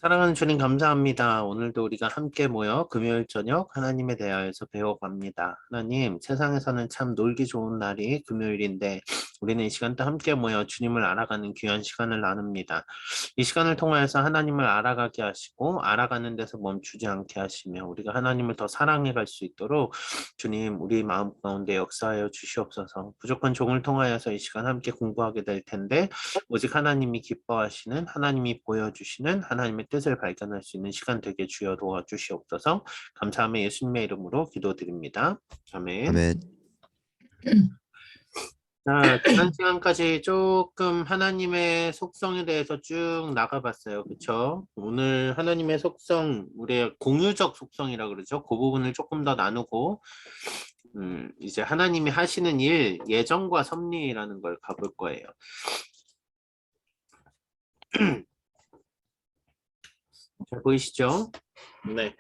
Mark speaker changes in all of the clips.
Speaker 1: 사랑하는 주님 감사합니다. 오늘도 우리가 함께 모여 금요일 저녁 하나님에 대하여서 배워갑니다. 하나님, 세상에서는 참 놀기 좋은 날이 금요일인데 우리는 이 시간 또 함께 모여 주님을 알아가는 귀한 시간을 나눕니다. 이 시간을 통하여서 하나님을 알아가게 하시고 알아가는 데서 멈추지 않게 하시며 우리가 하나님을 더 사랑해 갈 수 있도록 주님 우리 마음 가운데 역사하여 주시옵소서. 부족한 종을 통하여서 이 시간 함께 공부하게 될 텐데 오직 하나님이 기뻐하시는 하나님이 보여주시는 하나님의 뜻을 발견할 수 있는 시간 되게 주여 도와주시옵소서. 감사함의 예수님의 이름으로 기도드립니다. 아멘.
Speaker 2: 아멘.
Speaker 1: 자, 지난 시간까지 조금 하나님의 속성에 대해서 쭉 나가봤어요. 그쵸? 오늘 하나님의 속성, 우리의 공유적 속성이라 그러죠. 그 부분을 조금 더 나누고 이제 하나님이 하시는 일, 예정과 섭리라는 걸 가볼 거예요. 잘 보이시죠? 네.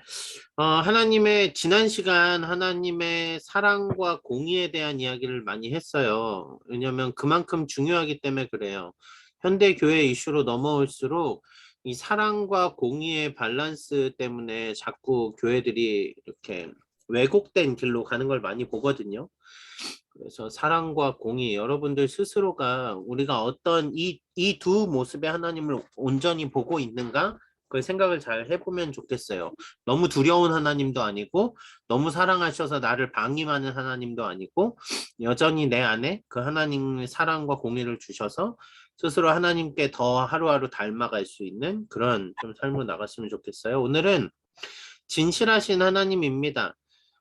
Speaker 1: 하나님의 지난 시간 하나님의 사랑과 공의에 대한 이야기를 많이 했어요. 왜냐하면 그만큼 중요하기 때문에 그래요. 현대 교회 이슈로 넘어올수록 이 사랑과 공의의 밸런스 때문에 자꾸 교회들이 이렇게 왜곡된 길로 가는 걸 많이 보거든요. 그래서 사랑과 공의, 여러분들 스스로가 우리가 어떤 이 두 모습의 하나님을 온전히 보고 있는가? 그 생각을 잘 해보면 좋겠어요. 너무 두려운 하나님도 아니고 너무 사랑하셔서 나를 방임하는 하나님도 아니고 여전히 내 안에 그 하나님의 사랑과 공의를 주셔서 스스로 하나님께 더 하루하루 닮아갈 수 있는 그런 좀 삶을 나갔으면 좋겠어요. 오늘은 진실하신 하나님입니다.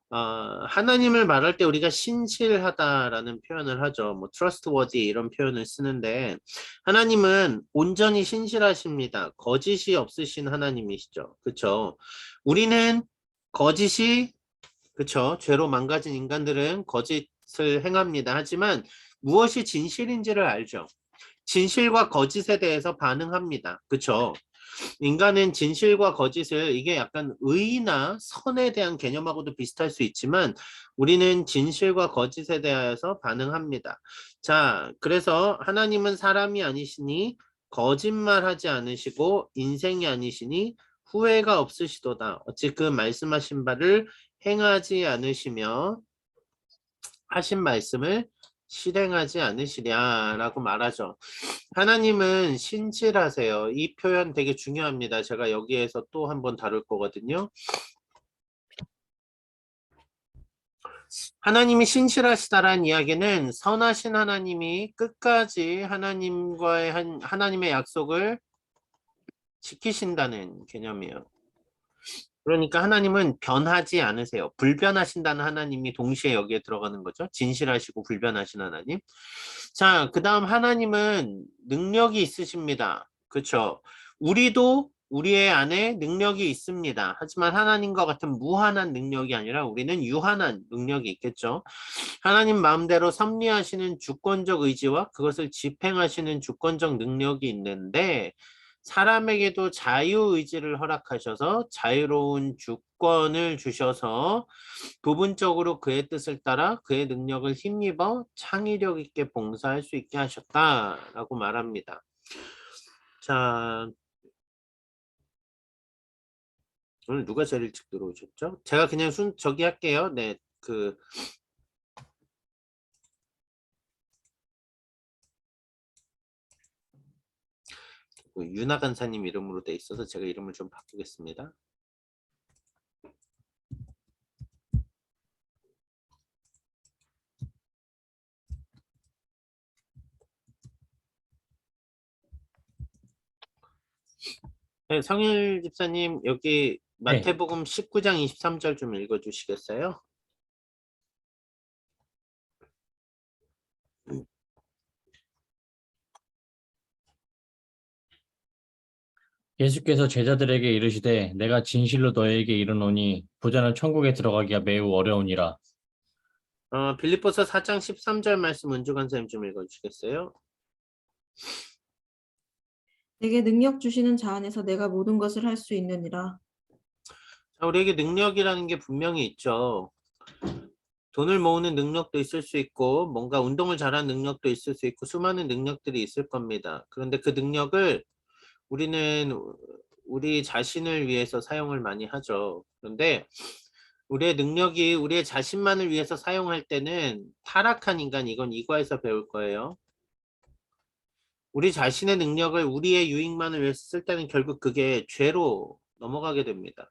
Speaker 1: 하나님을 말할 때 우리가 신실하다라는 표현을 하죠. 뭐 trustworthy 이런 표현을 쓰는데 하나님은 온전히 신실하십니다. 거짓이 없으신 하나님이시죠. 그렇죠? 우리는 거짓이 그렇죠. 죄로 망가진 인간들은 거짓을 행합니다. 하지만 무엇이 진실인지를 알죠. 진실과 거짓에 대해서 반응합니다. 그렇죠? 인간은 진실과 거짓을 이게 약간 의나 선에 대한 개념하고도 비슷할 수 있지만 우리는 진실과 거짓에 대하여서 반응합니다. 자, 그래서 하나님은 사람이 아니시니 거짓말하지 않으시고 인생이 아니시니 후회가 없으시도다. 어찌 그 말씀하신 바를 행하지 않으시며 하신 말씀을 실행하지 않으시랴라고 말하죠. 하나님은 신실하세요. 이 표현 되게 중요합니다. 제가 여기에서 또 한번 다룰 거거든요. 하나님이 신실하시다라는 이야기는 선하신 하나님이 끝까지 하나님과의 하나님의 약속을 지키신다는 개념이에요. 그러니까 하나님은 변하지 않으세요. 불변하신다는 하나님이 동시에 여기에 들어가는 거죠. 진실하시고 불변하신 하나님. 자, 그 다음 하나님은 능력이 있으십니다. 그렇죠? 우리도 우리의 안에 능력이 있습니다. 하지만 하나님과 같은 무한한 능력이 아니라 우리는 유한한 능력이 있겠죠. 하나님 마음대로 섭리하시는 주권적 의지와 그것을 집행하시는 주권적 능력이 있는데 사람에게도 자유의지를 허락하셔서 자유로운 주권을 주셔서 부분적으로 그의 뜻을 따라 그의 능력을 힘입어 창의력 있게 봉사할 수 있게 하셨다라고 말합니다. 자, 오늘 누가 제일 일찍 들어오셨죠? 제가 그냥 저기 할게요. 네, 유나 간사님 이름으로 돼 있어서 제가 이름을 좀 바꾸겠습니다. 네, 성일 집사님 여기 마태복음 19장 23절 좀 읽어주시겠어요?
Speaker 3: 예수께서 제자들에게 이르시되 내가 진실로 너희에게 이르노니 부자는 천국에 들어가기가 매우 어려우니라.
Speaker 1: 빌립보서 4장 13절 말씀 은주 간사님 좀 읽어주시겠어요?
Speaker 4: 내게 능력 주시는 자 안에서 내가 모든 것을 할 수 있느니라.
Speaker 1: 자, 우리에게 능력이라는 게 분명히 있죠. 돈을 모으는 능력도 있을 수 있고 뭔가 운동을 잘하는 능력도 있을 수 있고 수많은 능력들이 있을 겁니다. 그런데 그 능력을 우리는 우리 자신을 위해서 사용을 많이 하죠. 그런데 우리의 능력이 우리의 자신만을 위해서 사용할 때는 타락한 인간, 이건 이과에서 배울 거예요. 우리 자신의 능력을 우리의 유익만을 위해서 쓸 때는 결국 그게 죄로 넘어가게 됩니다.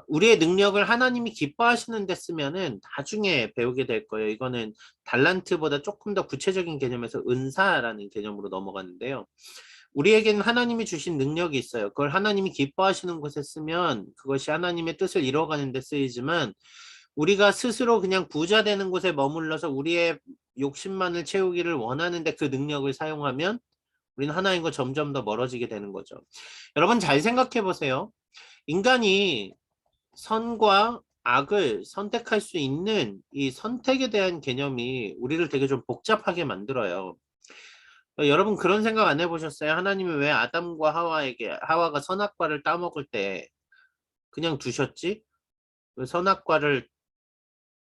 Speaker 1: 우리의 능력을 하나님이 기뻐하시는 데 쓰면은 나중에 배우게 될 거예요. 이거는 달란트보다 조금 더 구체적인 개념에서 은사라는 개념으로 넘어가는데요. 우리에게는 하나님이 주신 능력이 있어요. 그걸 하나님이 기뻐하시는 곳에 쓰면 그것이 하나님의 뜻을 이뤄가는 데 쓰이지만, 우리가 스스로 그냥 부자 되는 곳에 머물러서 우리의 욕심만을 채우기를 원하는데 그 능력을 사용하면 우리는 하나님과 점점 더 멀어지게 되는 거죠. 여러분 잘 생각해 보세요. 인간이 선과 악을 선택할 수 있는 이 선택에 대한 개념이 우리를 되게 좀 복잡하게 만들어요. 여러분 그런 생각 안 해보셨어요? 하나님이 왜 아담과 하와가 선악과를 따먹을 때 그냥 두셨지? 왜 선악과를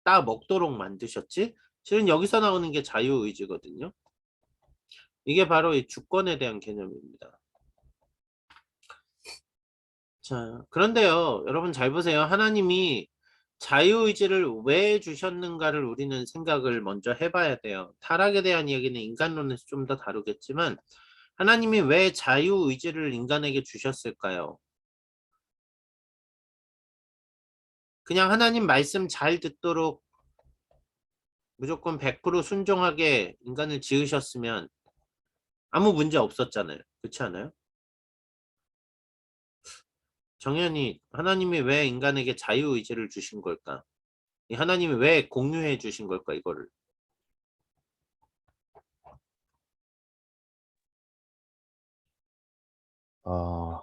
Speaker 1: 따 먹도록 만드셨지? 실은 여기서 나오는 게 자유의지거든요. 이게 바로 이 주권에 대한 개념입니다. 자, 그런데요, 여러분 잘 보세요. 하나님이 자유의지를 왜 주셨는가를 우리는 생각을 먼저 해봐야 돼요. 타락에 대한 이야기는 인간론에서 좀 더 다루겠지만, 하나님이 왜 자유의지를 인간에게 주셨을까요? 그냥 하나님 말씀 잘 듣도록 무조건 100% 순종하게 인간을 지으셨으면 아무 문제 없었잖아요. 그렇지 않아요? 정연이, 하나님이 왜 인간에게 자유의지를 주신 걸까? 이 하나님이 왜 공유해 주신 걸까, 이거를?
Speaker 2: 어,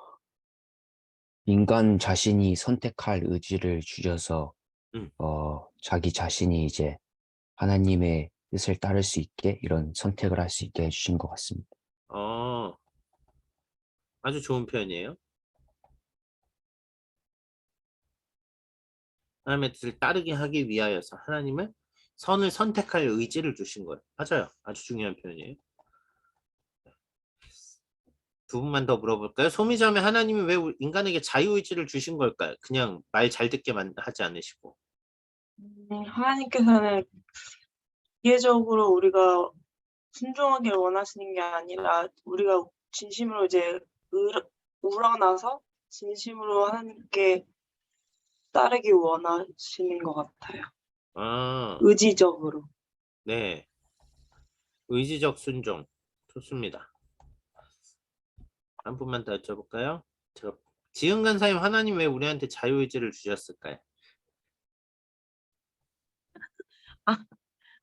Speaker 2: 인간 자신이 선택할 의지를 주셔서
Speaker 1: 음.
Speaker 2: 자기 자신이 이제 하나님의 뜻을 따를 수 있게 이런 선택을 할 수 있게 해주신 것 같습니다.
Speaker 1: 아주 좋은 표현이에요. 하나님의 뜻을 따르게 하기 위하여서 하나님은 선을 선택할 의지를 주신 거예요. 맞아요. 아주 중요한 표현이에요. 두 분만 더 물어볼까요? 소미자매, 하나님이 왜 인간에게 자유의지를 주신 걸까요? 그냥 말 잘 듣게 하지 않으시고.
Speaker 5: 하나님께서는 기계적으로 우리가 순종하기를 원하시는 게 아니라 우리가 진심으로 이제 우러나서 진심으로 하나님께 따르기 원하시는 것 같아요. 의지적으로.
Speaker 1: 네. 의지적 순종. 좋습니다. 한 분만 더 여쭤볼까요? 지은 간사님, 하나님 왜 우리한테 자유의지를 주셨을까요?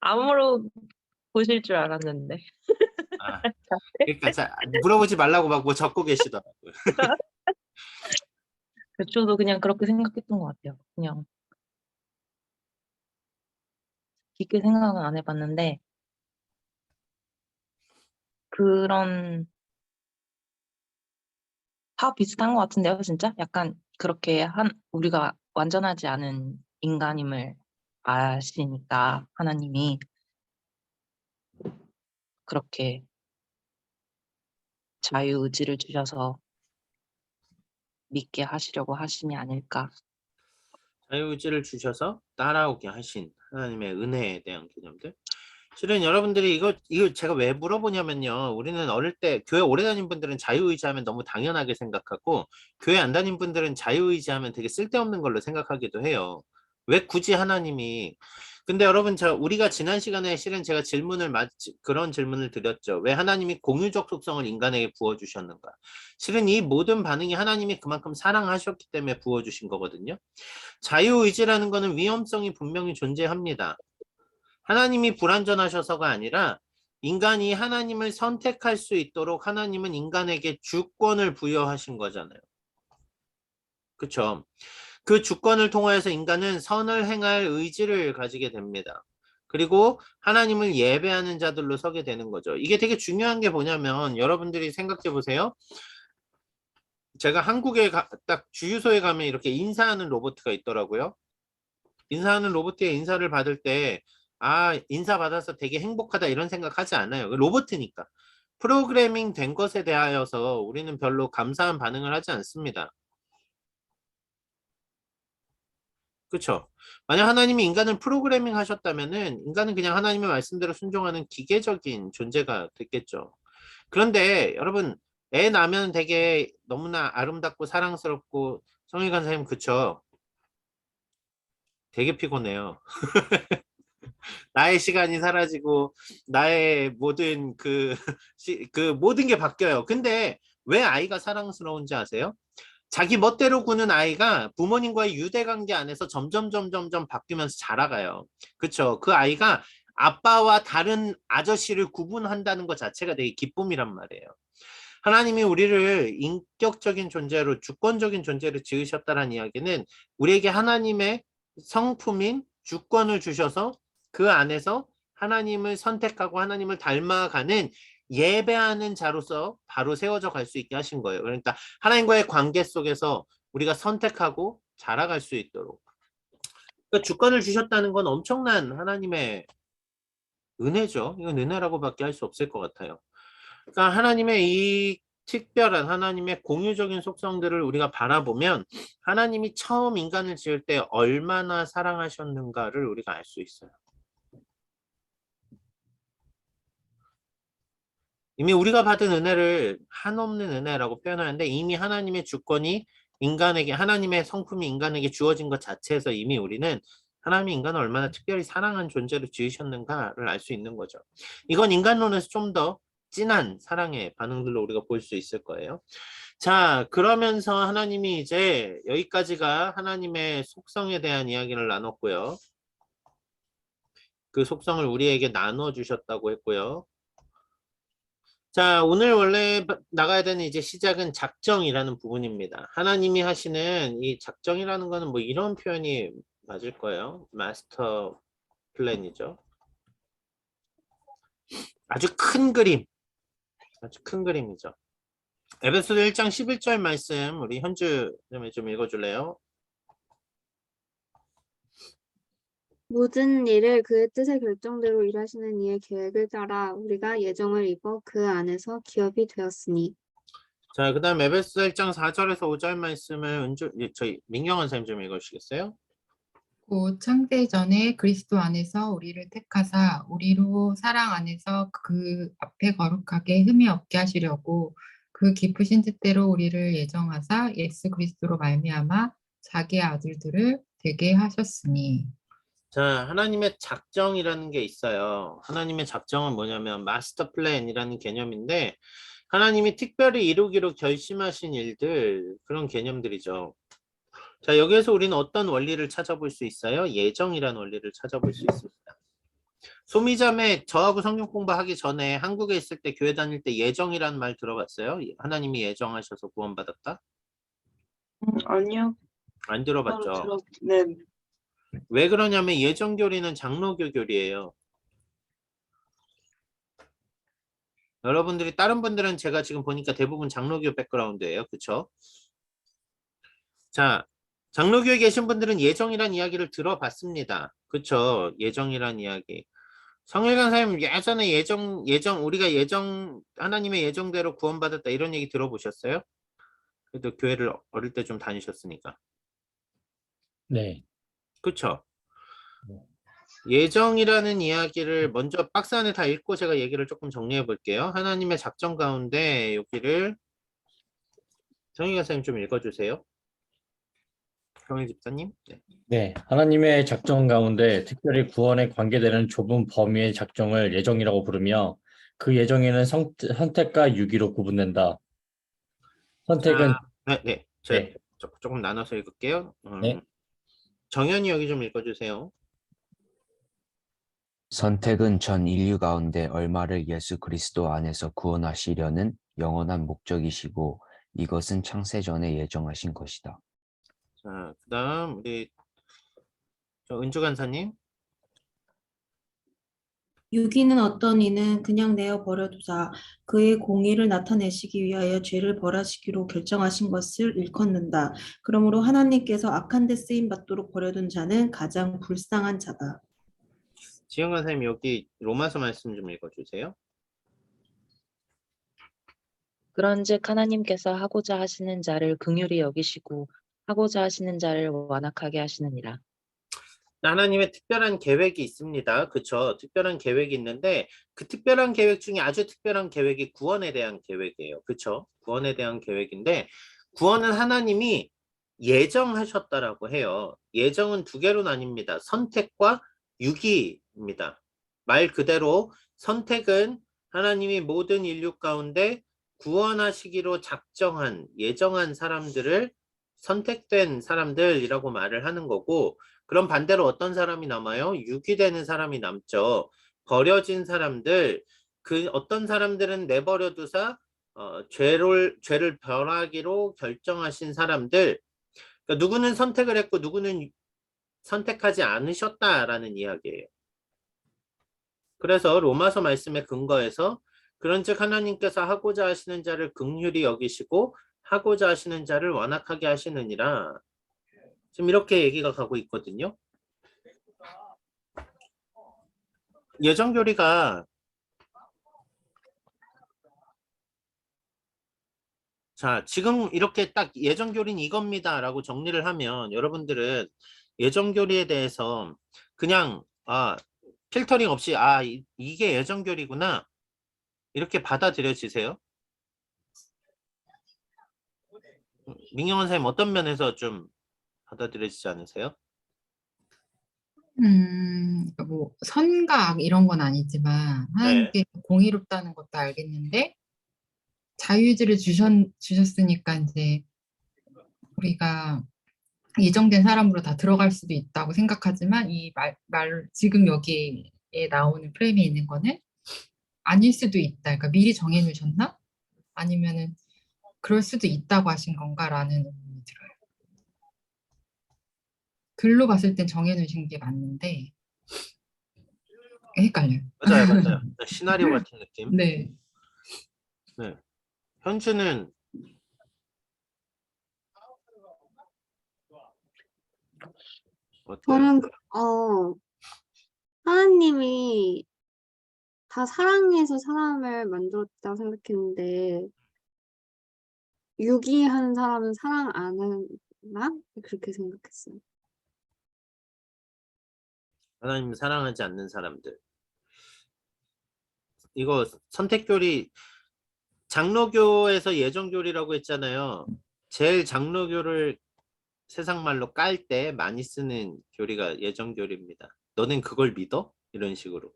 Speaker 6: 암으로 보실 줄 알았는데.
Speaker 1: 그러니까 물어보지 말라고 막 뭐 적고 계시더라고요.
Speaker 6: 저도 그냥 그렇게 생각했던 것 같아요. 그냥 깊게 생각은 안 해봤는데 그런 다 비슷한 것 같은데요, 진짜? 약간 그렇게 우리가 완전하지 않은 인간임을 아시니까 하나님이 그렇게 자유의지를 주셔서 믿게 하시려고 하심이 아닐까.
Speaker 1: 자유의지를 주셔서 따라오게 하신 하나님의 은혜에 대한 개념들. 실은 여러분들이 이거 제가 왜 물어보냐면요. 우리는 어릴 때 교회 오래 다닌 분들은 자유의지 하면 너무 당연하게 생각하고, 교회 안 다닌 분들은 자유의지 하면 되게 쓸데없는 걸로 생각하기도 해요. 왜 굳이 하나님이. 근데 여러분, 우리가 지난 시간에 실은 제가 그런 질문을 드렸죠. 왜 하나님이 공유적 속성을 인간에게 부어주셨는가? 실은 이 모든 반응이 하나님이 그만큼 사랑하셨기 때문에 부어주신 거거든요. 자유의지라는 거는 위험성이 분명히 존재합니다. 하나님이 불완전하셔서가 아니라 인간이 하나님을 선택할 수 있도록 하나님은 인간에게 주권을 부여하신 거잖아요. 그렇죠? 그 주권을 통하여서 인간은 선을 행할 의지를 가지게 됩니다. 그리고 하나님을 예배하는 자들로 서게 되는 거죠. 이게 되게 중요한 게 뭐냐면, 여러분들이 생각해 보세요. 제가 한국에 딱 주유소에 가면 이렇게 인사하는 로봇가 있더라고요. 인사하는 로봇의 인사를 받을 때 인사 받아서 되게 행복하다 이런 생각 하지 않아요. 로봇이니까. 프로그래밍 된 것에 대하여서 우리는 별로 감사한 반응을 하지 않습니다. 그렇죠? 만약 하나님이 인간을 프로그래밍 하셨다면은 인간은 그냥 하나님의 말씀대로 순종하는 기계적인 존재가 됐겠죠. 그런데 여러분, 애 낳으면 되게 너무나 아름답고 사랑스럽고 성일 간사님 그쵸? 되게 피곤해요. 나의 시간이 사라지고 나의 모든 그 모든 게 바뀌어요. 근데 왜 아이가 사랑스러운지 아세요? 자기 멋대로 구는 아이가 부모님과의 유대관계 안에서 점점 바뀌면서 자라가요. 그쵸? 그 아이가 아빠와 다른 아저씨를 구분한다는 것 자체가 되게 기쁨이란 말이에요. 하나님이 우리를 인격적인 존재로 주권적인 존재로 지으셨다는 이야기는 우리에게 하나님의 성품인 주권을 주셔서 그 안에서 하나님을 선택하고 하나님을 닮아가는 예배하는 자로서 바로 세워져 갈 수 있게 하신 거예요. 그러니까 하나님과의 관계 속에서 우리가 선택하고 자라갈 수 있도록. 그러니까 주권을 주셨다는 건 엄청난 하나님의 은혜죠. 이건 은혜라고밖에 할 수 없을 것 같아요. 그러니까 하나님의 이 특별한 하나님의 공유적인 속성들을 우리가 바라보면 하나님이 처음 인간을 지을 때 얼마나 사랑하셨는가를 우리가 알 수 있어요. 이미 우리가 받은 은혜를 한없는 은혜라고 표현하는데 이미 하나님의 주권이 인간에게 하나님의 성품이 인간에게 주어진 것 자체에서 이미 우리는 하나님이 인간을 얼마나 특별히 사랑한 존재로 지으셨는가를 알 수 있는 거죠. 이건 인간론에서 좀 더 진한 사랑의 반응들로 우리가 볼 수 있을 거예요. 자, 그러면서 하나님이 이제 여기까지가 하나님의 속성에 대한 이야기를 나눴고요. 그 속성을 우리에게 나눠주셨다고 했고요. 자, 오늘 원래 나가야 되는 이제 시작은 작정이라는 부분입니다. 하나님이 하시는 이 작정이라는 거는 뭐 이런 표현이 맞을 거예요. 마스터 플랜이죠. 아주 큰 그림. 아주 큰 그림이죠. 에베소서 1장 11절 말씀 우리 현주 좀 읽어줄래요?
Speaker 7: 모든 일을 그의 뜻의 결정대로 일하시는 이의 계획을 따라 우리가 예정을 입어 그 안에서 기업이 되었으니.
Speaker 1: 자, 그 다음 에베소서 1장 4절에서 5절 말씀을 저희 민경원 선생님 좀 읽어주시겠어요?
Speaker 8: 곧 창세 전에 그리스도 안에서 우리를 택하사 우리로 사랑 안에서 그 앞에 거룩하게 흠이 없게 하시려고 그 깊으신 뜻대로 우리를 예정하사 예수 그리스도로 말미암아 자기의 아들들을 되게 하셨으니.
Speaker 1: 자, 하나님의 작정이라는 게 있어요. 하나님의 작정은 뭐냐면 마스터 플랜이라는 개념인데 하나님이 특별히 이루기로 결심하신 일들 그런 개념들이죠. 자, 여기에서 우리는 어떤 원리를 찾아볼 수 있어요? 예정이라는 원리를 찾아볼 수 있습니다. 소미자매 저하고 성경 공부하기 전에 한국에 있을 때 교회 다닐 때 예정이라는 말 들어봤어요? 하나님이 예정하셔서 구원받았다?
Speaker 5: 아니요.
Speaker 1: 안
Speaker 5: 따로
Speaker 1: 들어봤죠?
Speaker 5: 네.
Speaker 1: 왜 그러냐면 예정교리는 장로교 교리예요. 여러분들이 다른 분들은 제가 지금 보니까 대부분 장로교 백그라운드예요. 그쵸? 자, 장로교에 계신 분들은 예정이란 이야기를 들어봤습니다. 그쵸? 예정이란 이야기. 성일관 사님 예전에 우리가 하나님의 예정대로 구원받았다 이런 얘기 들어보셨어요? 그래도 교회를 어릴 때 좀 다니셨으니까.
Speaker 3: 네.
Speaker 1: 그쵸? 예정이라는 이야기를 먼저 박스 안에 다 읽고 제가 얘기를 조금 정리해 볼게요. 하나님의 작정 가운데 여기를 성일관 사님 좀 읽어주세요. 성일 집사님. 네.
Speaker 3: 네, 하나님의 작정 가운데 특별히 구원에 관계되는 좁은 범위의 작정을 예정이라고 부르며 그 예정에는 선택과 유기로 구분된다. 선택은
Speaker 1: 네. 제가
Speaker 3: 네.
Speaker 1: 조금 나눠서 읽을게요.
Speaker 3: 네.
Speaker 1: 정현이 여기 좀 읽어주세요.
Speaker 2: 선택은 전 인류 가운데 얼마를 예수 그리스도 안에서 구원하시려는 영원한 목적이시고 이것은 창세 전에 예정하신 것이다.
Speaker 1: 자, 그다음 우리 은주 간사님.
Speaker 4: 유기는 어떤 이는 그냥 내어 버려두사 그의 공의를 나타내시기 위하여 죄를 벌하시기로 결정하신 것을 일컫는다. 그러므로 하나님께서 악한 데 쓰임 받도록 버려둔 자는 가장 불쌍한 자다.
Speaker 1: 지영 간사님 여기 로마서 말씀 좀 읽어주세요.
Speaker 6: 그런즉 하나님께서 하고자 하시는 자를 긍휼히 여기시고 하고자 하시는 자를 완악하게 하시느니라.
Speaker 1: 하나님의 특별한 계획이 있습니다. 그쵸? 특별한 계획이 있는데 그 특별한 계획 중에 아주 특별한 계획이 구원에 대한 계획이에요. 그쵸? 구원에 대한 계획인데 구원은 하나님이 예정하셨다라고 해요. 예정은 두 개로 나뉩니다. 선택과 유기입니다. 말 그대로 선택은 하나님이 모든 인류 가운데 구원하시기로 작정한 예정한 사람들을 선택된 사람들이라고 말을 하는 거고, 그럼 반대로 어떤 사람이 남아요? 유기되는 사람이 남죠. 버려진 사람들, 그 어떤 사람들은 내버려 두사 죄를 벌하기로 결정하신 사람들, 그러니까 누구는 선택을 했고 누구는 선택하지 않으셨다라는 이야기예요. 그래서 로마서 말씀에 근거해서 그런즉 하나님께서 하고자 하시는 자를 긍휼히 여기시고 하고자 하시는 자를 완악하게 하시느니라. 지금 이렇게 얘기가 가고 있거든요. 예정교리가 자, 지금 이렇게 딱 예정교리는 이겁니다 라고 정리를 하면 여러분들은 예정교리에 대해서 그냥 필터링 없이 이게 예정교리구나 이렇게 받아들여지세요? 민경원 선생님 어떤 면에서 좀 받아들여지지 않으세요?
Speaker 8: 그러니까 뭐 선과 악 이런 건 아니지만
Speaker 1: 네.
Speaker 8: 하나님께 공의롭다는 것도 알겠는데 자유의지를 주셨으니까 이제 우리가 예정된 사람으로 다 들어갈 수도 있다고 생각하지만 이 지금 여기에 나오는 프레임에 있는 거는 아닐 수도 있다. 그러니까 미리 정해 놓으셨나? 아니면은 그럴 수도 있다고 하신 건가라는 의문이 들어요. 글로 봤을 땐 정해 놓으신 게 맞는데 헷갈려요.
Speaker 1: 맞아요. 시나리오 같은 느낌.
Speaker 8: 네.
Speaker 1: 네. 현주는 어때요?
Speaker 7: 저는 하나님이 다 사랑해서 사람을 만들었다고 생각했는데 유기하는 사람은 사랑 안 하나? 그렇게 생각했어요.
Speaker 1: 하나님을 사랑하지 않는 사람들. 이거 선택교리 장로교에서 예정교리라고 했잖아요. 제일 장로교를 세상 말로 깔 때 많이 쓰는 교리가 예정교리입니다. 너는 그걸 믿어? 이런 식으로.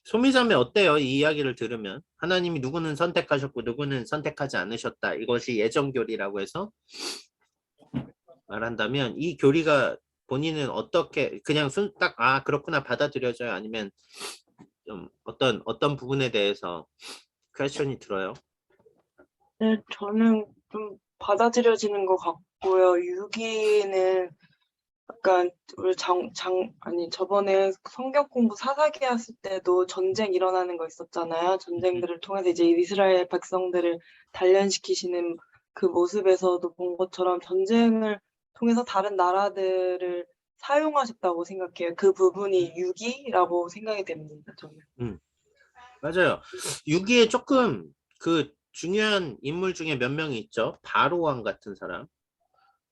Speaker 1: 소미자매 어때요? 이 이야기를 들으면 하나님이 누구는 선택하셨고 누구는 선택하지 않으셨다. 이것이 예정교리라고 해서 말한다면 이 교리가 본인은 어떻게 그냥 딱 그렇구나 받아들여져요? 아니면 좀 어떤 부분에 대해서 퀘스천이 들어요?
Speaker 5: 네, 저는 좀 받아들여지는 것 같고요. 유기는 약간 우리 저번에 성경 공부 사사기 했을 때도 전쟁 일어나는 거 있었잖아요. 전쟁들을 통해서 이제 이스라엘 백성들을 단련시키시는 그 모습에서도 본 것처럼 전쟁을 통해서 다른 나라들을 사용하셨다고 생각해요. 그 부분이 유기라고 생각이 됩니다, 저는.
Speaker 1: 맞아요. 6기에 조금 그 중요한 인물 중에 몇 명이 있죠. 바로 왕 같은 사람.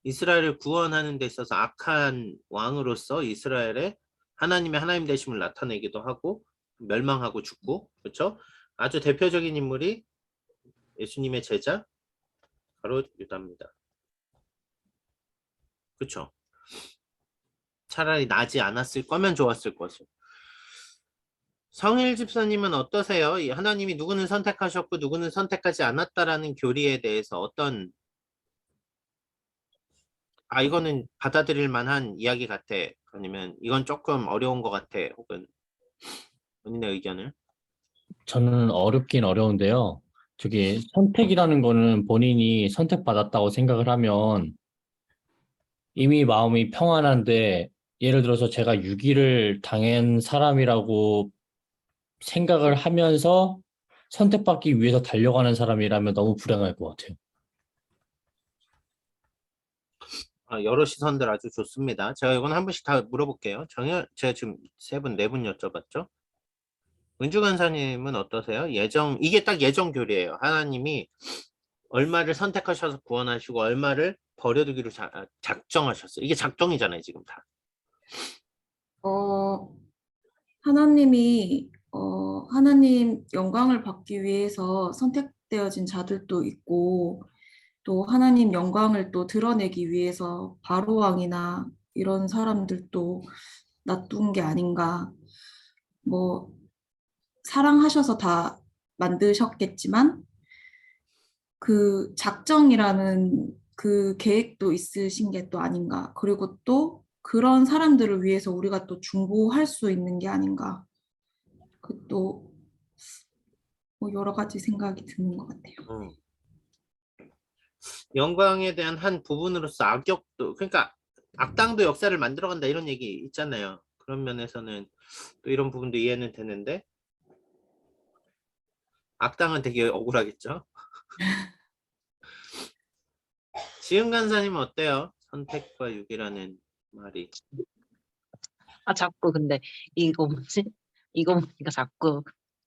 Speaker 1: 이스라엘을 구원하는 데 있어서 악한 왕으로서 이스라엘의 하나님의 하나님 되심을 나타내기도 하고 멸망하고 죽고, 그렇죠? 아주 대표적인 인물이 예수님의 제자 바로 유다입니다. 그렇죠? 차라리 나지 않았을 거면 좋았을 것을. 성일 집사님은 어떠세요? 이 하나님이 누구는 선택하셨고 누구는 선택하지 않았다라는 교리에 대해서 이거는 받아들일 만한 이야기 같아. 아니면 이건 조금 어려운 것 같아. 혹은 본인의 의견을.
Speaker 3: 저는 어렵긴 어려운데요. 저기 선택이라는 거는 본인이 선택받았다고 생각을 하면 이미 마음이 평안한데 예를 들어서 제가 유기를 당한 사람이라고 생각을 하면서 선택받기 위해서 달려가는 사람이라면 너무 불행할 것 같아요.
Speaker 1: 여러 시선들 아주 좋습니다. 제가 이건 한 분씩 다 물어볼게요. 제가 지금 네 분 여쭤봤죠? 은주 간사님은 어떠세요? 이게 딱 예정 교리예요. 하나님이 얼마를 선택하셔서 구원하시고 얼마를 버려두기로 작정하셨어요. 이게 작정이잖아요, 지금 다.
Speaker 4: 하나님이 하나님 영광을 받기 위해서 선택되어진 자들도 있고 또 하나님 영광을 또 드러내기 위해서 바로 왕이나 이런 사람들도 놔둔 게 아닌가. 뭐 사랑하셔서 다 만드셨겠지만 그 작정이라는 그 계획도 있으신 게 또 아닌가. 그리고 또 그런 사람들을 위해서 우리가 또 중보할 수 있는 게 아닌가. 그또 뭐 여러 가지 생각이 드는 것 같아요.
Speaker 1: 영광에 대한 한 부분으로서 악역도, 그러니까 악당도 역사를 만들어간다 이런 얘기 있잖아요. 그런 면에서는 또 이런 부분도 이해는 되는데 악당은 되게 억울하겠죠. 지은 간사님은 어때요? 선택과 유기라는 말이.
Speaker 6: 자꾸 근데 이거 뭐지? 이거 보니까 자꾸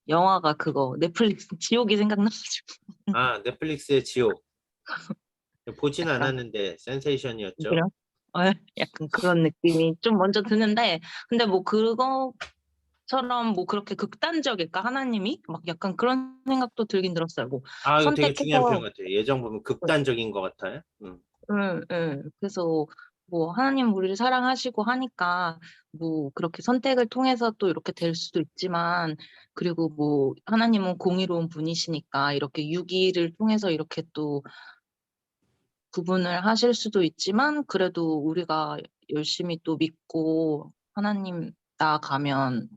Speaker 6: 영화가 그거 넷플릭스 지옥이 생각나가지고.
Speaker 1: 아, 넷플릭스의 지옥. 보진
Speaker 6: 약간
Speaker 1: 않았는데 센세이션이었죠.
Speaker 6: 그래요? 약간 그런 느낌이 좀 먼저 드는데, 근데 뭐 그거처럼 뭐 그렇게 극단적일까 하나님이 막 약간 그런 생각도 들긴 들었어요. 뭐
Speaker 1: 아, 이거 되게 중요한 표현
Speaker 6: 선택해서
Speaker 1: 같아요. 예정 보면 극단적인 것 같아요.
Speaker 6: 그래서 뭐 하나님 우리를 사랑하시고 하니까 뭐 그렇게 선택을 통해서 또 이렇게 될 수도 있지만, 그리고 뭐 하나님은 공의로운 분이시니까 이렇게 유기를 통해서 이렇게 또 구분을 하실 수도 있지만, 그래도 우리가 열심히 또 믿고 하나님 나아가면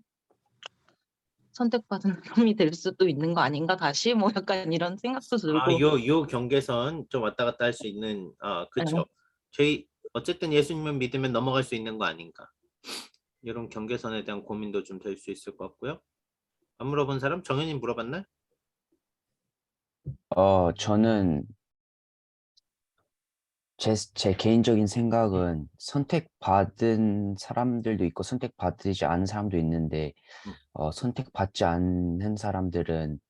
Speaker 6: 선택받은 사람이 될 수도 있는 거 아닌가 다시 뭐 약간 이런 생각도
Speaker 1: 아,
Speaker 6: 들고.
Speaker 1: 요 경계선 좀 왔다 갔다 할 수 있는, 그쵸. 저희 어쨌든 예수님을 믿으면 넘어갈 수 있는 거 아닌가. 이런 경계선에 대한 고민도 좀 될 수 있을 것 같고요. 안 물어본 사람? 정현이 물어봤나?
Speaker 2: 저는 제 개인적인 생각은 선택받은 사람들도 있고 선택받지 않은 사람도 있는데 선택받지 않는 사람들은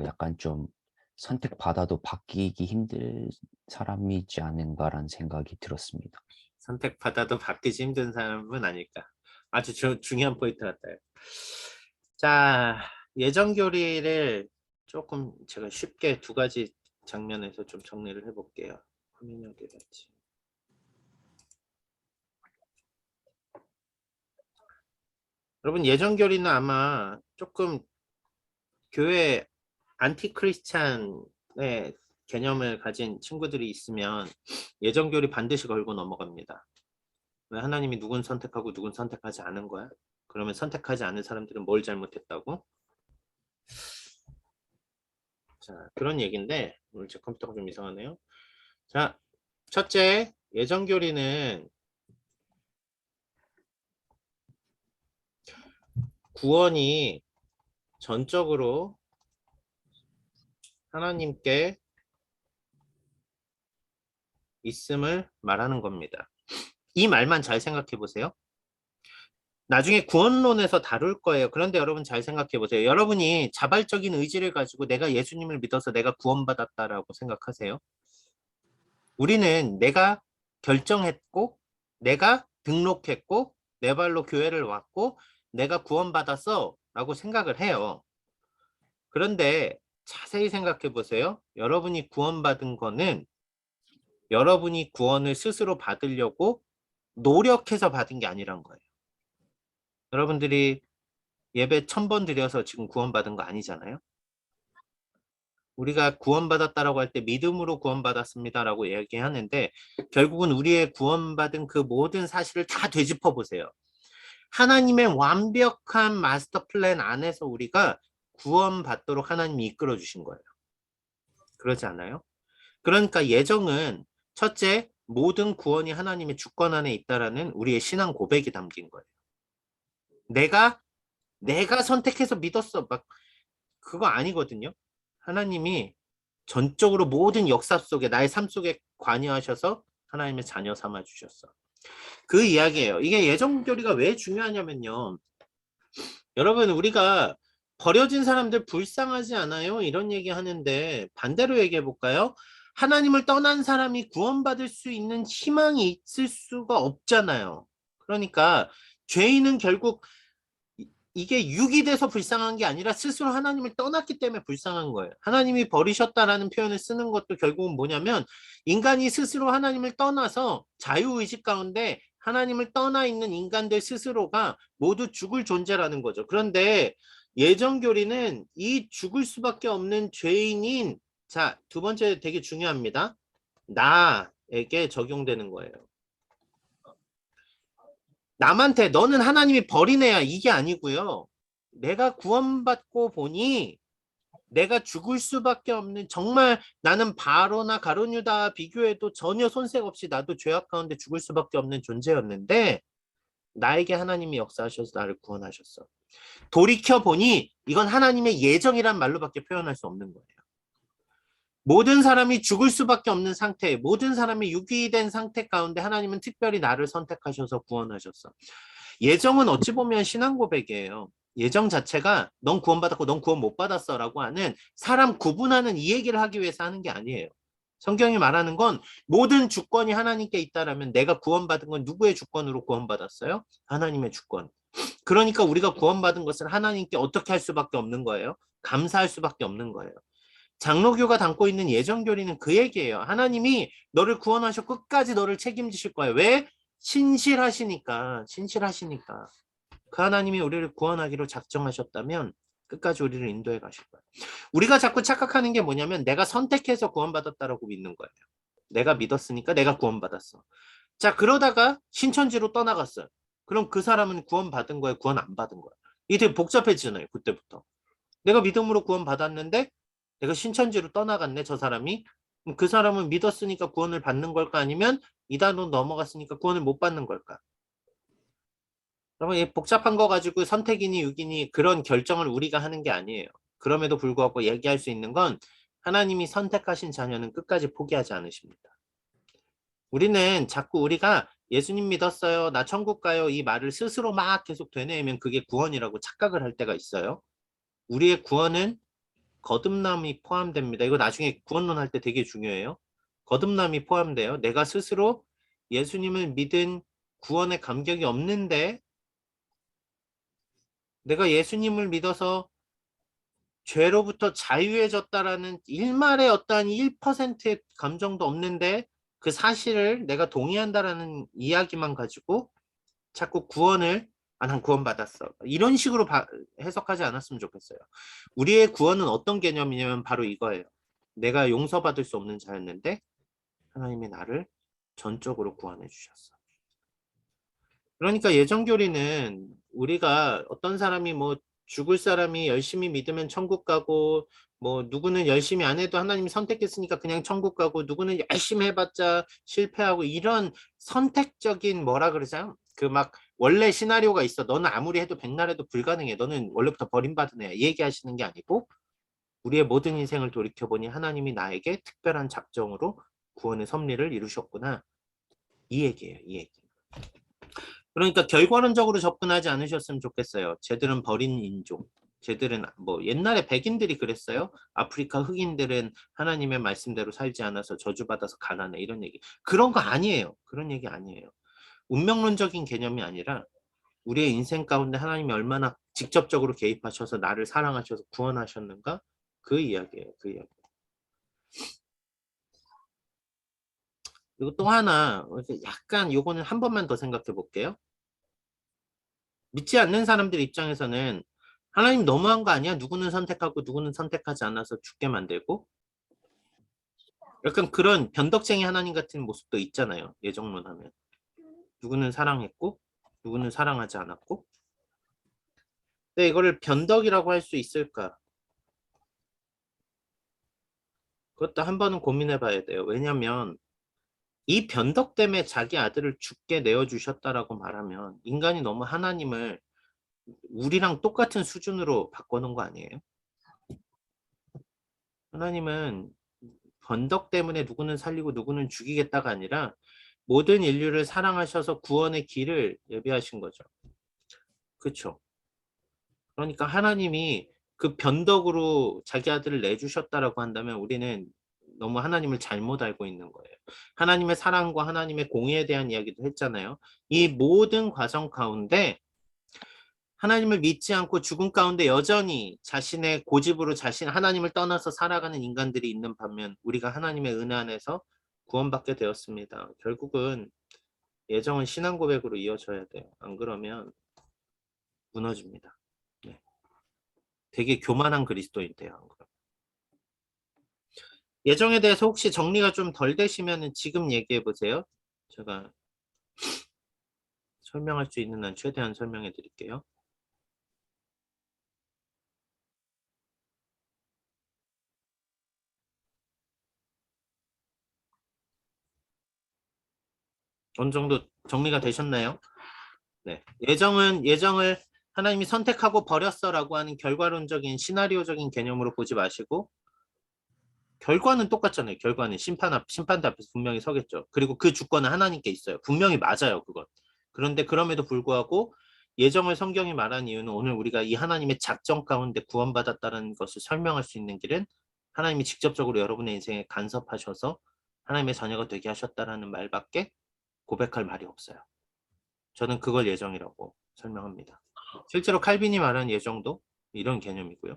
Speaker 2: 약간 좀 선택받아도 바뀌기 힘든 사람이지 않은가라는 생각이 들었습니다.
Speaker 1: 선택받아도 바뀌기 힘든 사람은 아닐까. 아주 중요한 포인트 같아요. 자, 예정 교리를 조금 제가 쉽게 두 가지 장면에서 좀 정리를 해볼게요. 화면이 어디 갔지? 여러분, 예정 교리는 아마 조금 교회 안티크리스찬의 개념을 가진 친구들이 있으면 예정 교리 반드시 걸고 넘어갑니다. 왜 하나님이 누군 선택하고 누군 선택하지 않은 거야? 그러면 선택하지 않은 사람들은 뭘 잘못했다고? 자, 그런 얘기인데 오늘 제 컴퓨터가 좀 이상하네요. 자, 첫째, 예정 교리는 구원이 전적으로 하나님께 있음을 말하는 겁니다. 이 말만 잘 생각해 보세요. 나중에 구원론에서 다룰 거예요. 그런데 여러분 잘 생각해 보세요. 여러분이 자발적인 의지를 가지고 내가 예수님을 믿어서 내가 구원받았다라고 생각하세요? 우리는 내가 결정했고 내가 등록했고 내 발로 교회를 왔고 내가 구원받았어 라고 생각을 해요. 그런데 자세히 생각해 보세요. 여러분이 구원받은 거는 여러분이 구원을 스스로 받으려고 노력해서 받은 게 아니란 거예요. 여러분들이 예배 1000번 드려서 지금 구원받은 거 아니잖아요. 우리가 구원받았다라고 할 때 믿음으로 구원받았습니다라고 얘기하는데 결국은 우리의 구원받은 그 모든 사실을 다 되짚어 보세요. 하나님의 완벽한 마스터 플랜 안에서 우리가 구원받도록 하나님이 이끌어 주신 거예요. 그러지 않아요? 그러니까 예정은 첫째, 모든 구원이 하나님의 주권 안에 있다라는 우리의 신앙 고백이 담긴 거예요. 내가 선택해서 믿었어. 막 그거 아니거든요. 하나님이 전적으로 모든 역사 속에 나의 삶 속에 관여하셔서 하나님의 자녀 삼아 주셨어. 그 이야기예요. 이게 예정 교리가 왜 중요하냐면요. 여러분 우리가 버려진 사람들 불쌍하지 않아요? 이런 얘기 하는데 반대로 얘기해 볼까요? 하나님을 떠난 사람이 구원받을 수 있는 희망이 있을 수가 없잖아요. 그러니까 죄인은 결국 이게 육이 돼서 불쌍한 게 아니라 스스로 하나님을 떠났기 때문에 불쌍한 거예요. 하나님이 버리셨다라는 표현을 쓰는 것도 결국은 뭐냐면 인간이 스스로 하나님을 떠나서 자유의식 가운데 하나님을 떠나 있는 인간들 스스로가 모두 죽을 존재라는 거죠. 그런데 예정교리는 이 죽을 수밖에 없는 죄인인, 자, 두 번째 되게 중요합니다. 나에게 적용되는 거예요. 남한테 너는 하나님이 버린 애야 이게 아니고요. 내가 구원받고 보니 내가 죽을 수밖에 없는, 정말 나는 바로나 가룟유다 비교해도 전혀 손색 없이 나도 죄악 가운데 죽을 수밖에 없는 존재였는데 나에게 하나님이 역사하셔서 나를 구원하셨어. 돌이켜보니 이건 하나님의 예정이란 말로밖에 표현할 수 없는 거예요. 모든 사람이 죽을 수밖에 없는 상태, 모든 사람이 유기된 상태 가운데 하나님은 특별히 나를 선택하셔서 구원하셨어. 예정은 어찌 보면 신앙 고백이에요. 예정 자체가 넌 구원받았고 넌 구원 못 받았어 라고 하는 사람 구분하는 이 얘기를 하기 위해서 하는 게 아니에요. 성경이 말하는 건 모든 주권이 하나님께 있다라면 내가 구원받은 건 누구의 주권으로 구원받았어요? 하나님의 주권. 그러니까 우리가 구원받은 것을 하나님께 어떻게 할 수밖에 없는 거예요? 감사할 수밖에 없는 거예요. 장로교가 담고 있는 예정교리는 그 얘기예요. 하나님이 너를 구원하셔 끝까지 너를 책임지실 거예요. 왜? 신실하시니까. 신실하시니까. 그 하나님이 우리를 구원하기로 작정하셨다면 끝까지 우리를 인도해 가실 거예요. 우리가 자꾸 착각하는 게 뭐냐면 내가 선택해서 구원받았다라고 믿는 거예요. 내가 믿었으니까 내가 구원받았어. 자, 그러다가 신천지로 떠나갔어요. 그럼 그 사람은 구원받은 거예요? 구원 안 받은 거예요? 이게 되게 복잡해지잖아요. 그때부터. 내가 믿음으로 구원받았는데 내가 신천지로 떠나갔네, 저 사람이. 그 사람은 믿었으니까 구원을 받는 걸까? 아니면 이단으로 넘어갔으니까 구원을 못 받는 걸까? 여러분, 복잡한 거 가지고 선택이니 유기니 그런 결정을 우리가 하는 게 아니에요. 그럼에도 불구하고 얘기할 수 있는 건 하나님이 선택하신 자녀는 끝까지 포기하지 않으십니다. 우리는 자꾸 우리가 예수님 믿었어요, 나 천국 가요 이 말을 스스로 막 계속 되뇌이면 그게 구원이라고 착각을 할 때가 있어요. 우리의 구원은 거듭남이 포함됩니다. 이거 나중에 구원론 할 때 되게 중요해요. 거듭남이 포함돼요. 내가 스스로 예수님을 믿은 구원의 감격이 없는데 내가 예수님을 믿어서 죄로부터 자유해졌다라는 일말의 어떠한 1%의 감정도 없는데 그 사실을 내가 동의한다라는 이야기만 가지고 자꾸 구원을 난 구원받았어. 이런 식으로 해석하지 않았으면 좋겠어요. 우리의 구원은 어떤 개념이냐면 바로 이거예요. 내가 용서받을 수 없는 자였는데 하나님이 나를 전적으로 구원해 주셨어. 그러니까 예정교리는 우리가 어떤 사람이 뭐 죽을 사람이 열심히 믿으면 천국 가고 뭐 누구는 열심히 안 해도 하나님이 선택했으니까 그냥 천국 가고 누구는 열심히 해봤자 실패하고 이런 선택적인 뭐라 그러죠? 그 막 원래 시나리오가 있어. 너는 아무리 해도 백날 해도 불가능해. 너는 원래부터 버림받은 애야. 얘기하시는 게 아니고 우리의 모든 인생을 돌이켜보니 하나님이 나에게 특별한 작정으로 구원의 섭리를 이루셨구나. 이 얘기예요. 이 얘기. 그러니까 결과론적으로 접근하지 않으셨으면 좋겠어요. 쟤들은 버린 인종. 쟤들은 뭐 옛날에 백인들이 그랬어요. 아프리카 흑인들은 하나님의 말씀대로 살지 않아서 저주받아서 가난해. 이런 얘기. 그런 거 아니에요. 그런 얘기 아니에요. 운명론적인 개념이 아니라 우리의 인생 가운데 하나님이 얼마나 직접적으로 개입하셔서 나를 사랑하셔서 구원하셨는가? 그 이야기예요. 그 이야기. 그리고 또 하나 약간 요거는 한 번만 더 생각해 볼게요. 믿지 않는 사람들 입장에서는 하나님 너무한 거 아니야? 누구는 선택하고 누구는 선택하지 않아서 죽게 만들고 약간 그런 변덕쟁이 하나님 같은 모습도 있잖아요. 예정론 하면. 누구는 사랑했고 누구는 사랑하지 않았고. 근데 이거를 변덕이라고 할 수 있을까? 그것도 한 번은 고민해 봐야 돼요. 왜냐면 이 변덕 때문에 자기 아들을 죽게 내어주셨다라고 말하면 인간이 너무 하나님을 우리랑 똑같은 수준으로 바꿔놓은 거 아니에요? 하나님은 변덕 때문에 누구는 살리고 누구는 죽이겠다가 아니라 모든 인류를 사랑하셔서 구원의 길을 예비하신 거죠. 그렇죠? 그러니까 하나님이 그 변덕으로 자기 아들을 내주셨다라고 한다면 우리는 너무 하나님을 잘못 알고 있는 거예요. 하나님의 사랑과 하나님의 공의에 대한 이야기도 했잖아요. 이 모든 과정 가운데 하나님을 믿지 않고 죽음 가운데 여전히 자신의 고집으로 하나님을 떠나서 살아가는 인간들이 있는 반면 우리가 하나님의 은혜 안에서 구원받게 되었습니다. 결국은 예정은 신앙 고백으로 이어져야 돼요. 안 그러면 무너집니다. 네. 되게 교만한 그리스도인 돼요. 안 그러면. 예정에 대해서 혹시 정리가 좀 덜 되시면 지금 얘기해 보세요. 제가 설명할 수 있는 한 최대한 설명해 드릴게요. 어느 정도 정리가 되셨나요? 네. 예정을 하나님이 선택하고 버렸어라고 하는 결과론적인 시나리오적인 개념으로 보지 마시고 결과는 똑같잖아요. 결과는 심판대 앞에서 분명히 서겠죠. 그리고 그 주권은 하나님께 있어요. 분명히 맞아요, 그건. 그런데 그럼에도 불구하고 예정을 성경이 말한 이유는 오늘 우리가 이 하나님의 작정 가운데 구원받았다는 것을 설명할 수 있는 길은 하나님이 직접적으로 여러분의 인생에 간섭하셔서 하나님의 자녀가 되게 하셨다라는 말밖에 고백할 말이 없어요. 저는 그걸 예정이라고 설명합니다. 실제로 칼빈이 말한 예정도 이런 개념이고요.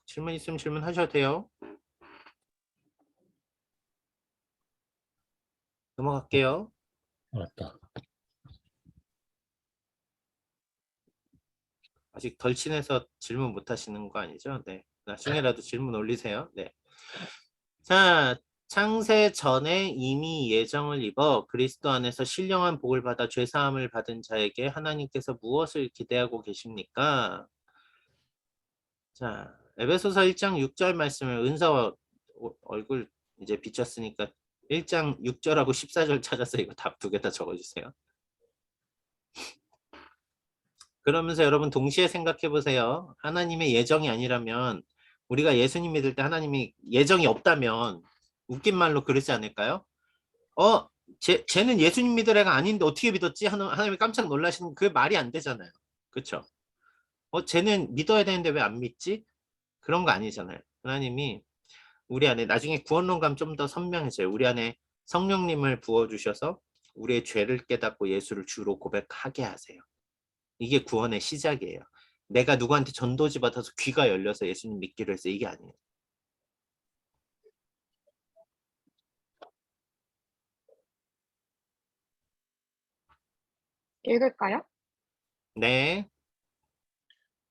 Speaker 1: 질문 있으면 질문하셔도 돼요. 넘어갈게요.
Speaker 3: 맞다.
Speaker 1: 아직 덜 친해서 질문 못 하시는 거 아니죠? 네. 나중에라도 질문 올리세요. 네. 자, 창세 전에 이미 예정을 입어 그리스도 안에서 신령한 복을 받아 죄사함을 받은 자에게 하나님께서 무엇을 기대하고 계십니까? 자, 에베소서 1장 6절 말씀을 은서와 얼굴 이제 비쳤으니까 1장 6절하고 14절 찾아서 이거 답 두 개 다 적어주세요. 그러면서 여러분 동시에 생각해 보세요. 하나님의 예정이 아니라면 우리가 예수님 믿을 때 하나님이 예정이 없다면 웃긴 말로 그러지 않을까요? 쟤는 예수님 믿을 애가 아닌데 어떻게 믿었지? 하나님이 깜짝 놀라시는 그 말이 안 되잖아요. 그렇죠? 쟤는 믿어야 되는데 왜 안 믿지? 그런 거 아니잖아요. 하나님이 우리 안에 나중에 구원론 가면 좀 더 선명해져요. 우리 안에 성령님을 부어주셔서 우리의 죄를 깨닫고 예수를 주로 고백하게 하세요. 이게 구원의 시작이에요. 내가 누구한테 전도지 받아서 귀가 열려서 예수님 믿기로 해서 이게 아니에요.
Speaker 9: 읽을까요?
Speaker 1: 네.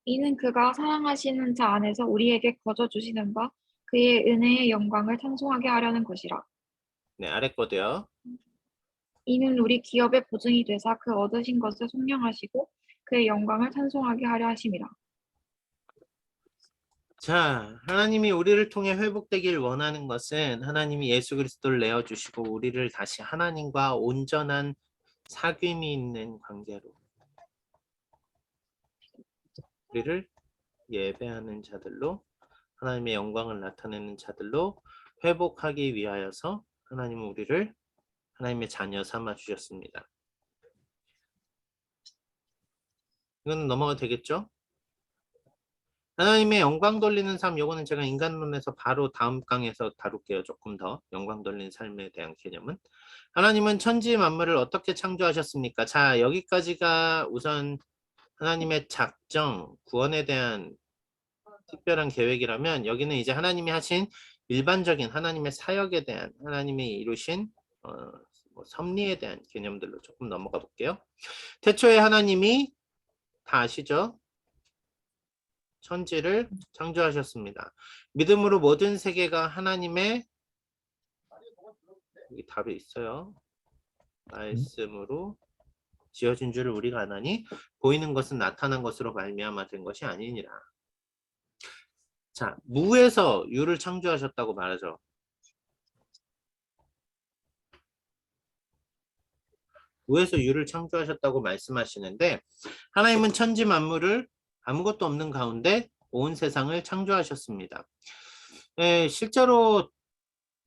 Speaker 9: 이는 그가 사랑하시는 자 안에서 우리에게 거저 주시는 바 그의 은혜의 영광을 찬송하게 하려는 것이라.
Speaker 1: 네, 아래 거도요.
Speaker 9: 이는 우리 기업의 보증이 되사 그 얻으신 것을 속량하시고 그의 영광을 찬송하게 하려 하심이라.
Speaker 1: 자, 하나님이 우리를 통해 회복되길 원하는 것은 하나님이 예수 그리스도를 내어주시고 우리를 다시 하나님과 온전한 사귐이 있는 관계로 우리를 예배하는 자들로 하나님의 영광을 나타내는 자들로 회복하기 위하여서 하나님은 우리를 하나님의 자녀 삼아 주셨습니다. 이건 넘어가도 되겠죠? 하나님의 영광 돌리는 삶, 요거는 제가 인간론에서 바로 다음 강에서 다룰게요. 조금 더 영광 돌리는 삶에 대한 개념은. 하나님은 천지 만물을 어떻게 창조하셨습니까? 자, 여기까지가 우선 하나님의 작정, 구원에 대한 특별한 계획이라면 여기는 이제 하나님이 하신 일반적인 하나님의 사역에 대한 하나님이 이루신 섭리에 대한 개념들로 조금 넘어가 볼게요. 태초에 하나님이 다 아시죠? 천지를 창조하셨습니다. 믿음으로 모든 세계가 하나님의 여기 답이 있어요. 말씀으로 지어진 줄을 우리가 아나니 보이는 것은 나타난 것으로 말미암아 된 것이 아니니라. 자, 무에서 유를 창조하셨다고 말하죠. 무에서 유를 창조하셨다고 말씀하시는데 하나님은 천지 만물을 아무것도 없는 가운데 온 세상을 창조하셨습니다. 실제로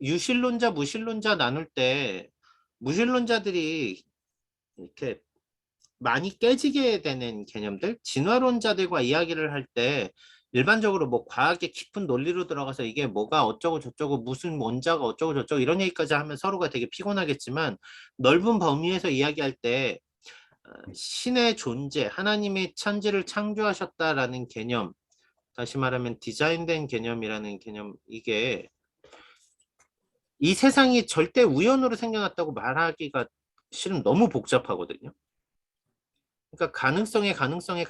Speaker 1: 유실론자, 무실론자 나눌 때 무실론자들이 이렇게 많이 깨지게 되는 개념들, 진화론자들과 이야기를 할 때 일반적으로 뭐 과학의 깊은 논리로 들어가서 이게 뭐가 어쩌고 저쩌고 무슨 원자가 어쩌고 저쩌고 이런 얘기까지 하면 서로가 되게 피곤하겠지만 넓은 범위에서 이야기할 때 신의 존재, 하나님의 천지를 창조하셨다라는 개념, 다시 말하면 디자인된 개념이라는 개념, 이게 이 세상이 절대 우연으로 생겨났다고 말하기가 실은 너무 복잡하거든요. 그러니까 가능성의 가능성을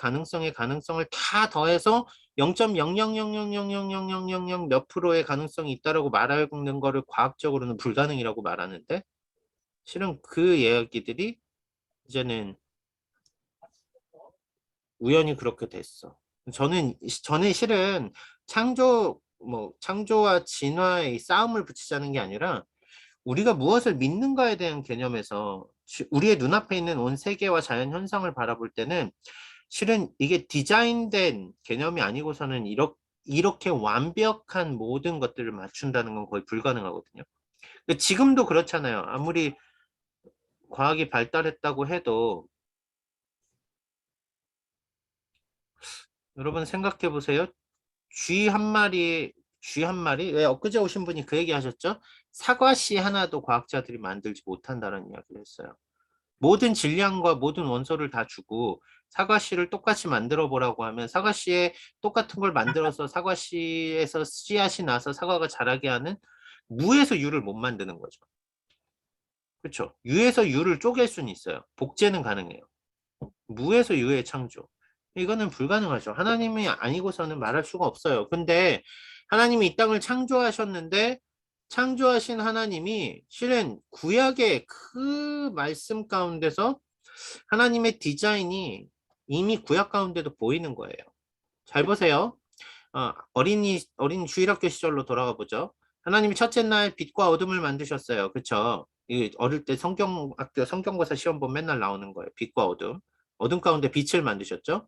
Speaker 1: 다 더해서 0.0000000000 몇 프로의 가능성이 있다라고 말하는 거를 과학적으로는 불가능이라고 말하는데 실은 그 이야기들이 이제는 우연히 그렇게 됐어. 저는 실은 창조와 진화의 싸움을 붙이자는 게 아니라 우리가 무엇을 믿는가에 대한 개념에서 우리의 눈앞에 있는 온 세계와 자연 현상을 바라볼 때는 실은 이게 디자인된 개념이 아니고서는 이렇게 완벽한 모든 것들을 맞춘다는 건 거의 불가능하거든요. 근데 지금도 그렇잖아요. 아무리 과학이 발달했다고 해도 여러분 생각해 보세요. 쥐 한 마리, 왜 엊그제 오신 분이 그 얘기 하셨죠? 사과씨 하나도 과학자들이 만들지 못한다는 이야기를 했어요. 모든 질량과 모든 원소를 다 주고 사과씨를 똑같이 만들어 보라고 하면 사과씨에 똑같은 걸 만들어서 사과씨에서 씨앗이 나서 사과가 자라게 하는 무에서 유를 못 만드는 거죠. 그렇죠? 유에서 유를 쪼갤 수는 있어요. 복제는 가능해요. 무에서 유의 창조. 이거는 불가능하죠. 하나님이 아니고서는 말할 수가 없어요. 근데 하나님이 이 땅을 창조하셨는데 창조하신 하나님이 실은 구약의 그 말씀 가운데서 하나님의 디자인이 이미 구약 가운데도 보이는 거예요. 잘 보세요. 어린 주일학교 시절로 돌아가 보죠. 하나님이 첫째 날 빛과 어둠을 만드셨어요. 그렇죠? 어릴 때 성경학교 성경고사 시험 보면 맨날 나오는 거예요. 빛과 어둠. 어둠 가운데 빛을 만드셨죠.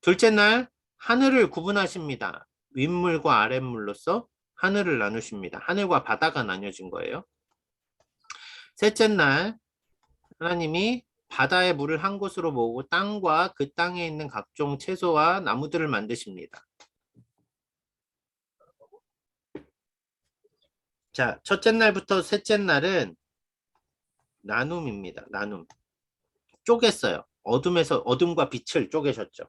Speaker 1: 둘째 날 하늘을 구분하십니다. 윗물과 아랫물로서 하늘을 나누십니다. 하늘과 바다가 나뉘어진 거예요. 셋째 날 하나님이 바다의 물을 한 곳으로 모으고 땅과 그 땅에 있는 각종 채소와 나무들을 만드십니다. 자, 첫째 날부터 셋째 날은 나눔입니다. 나눔. 쪼갰어요. 어둠과 빛을 쪼개셨죠.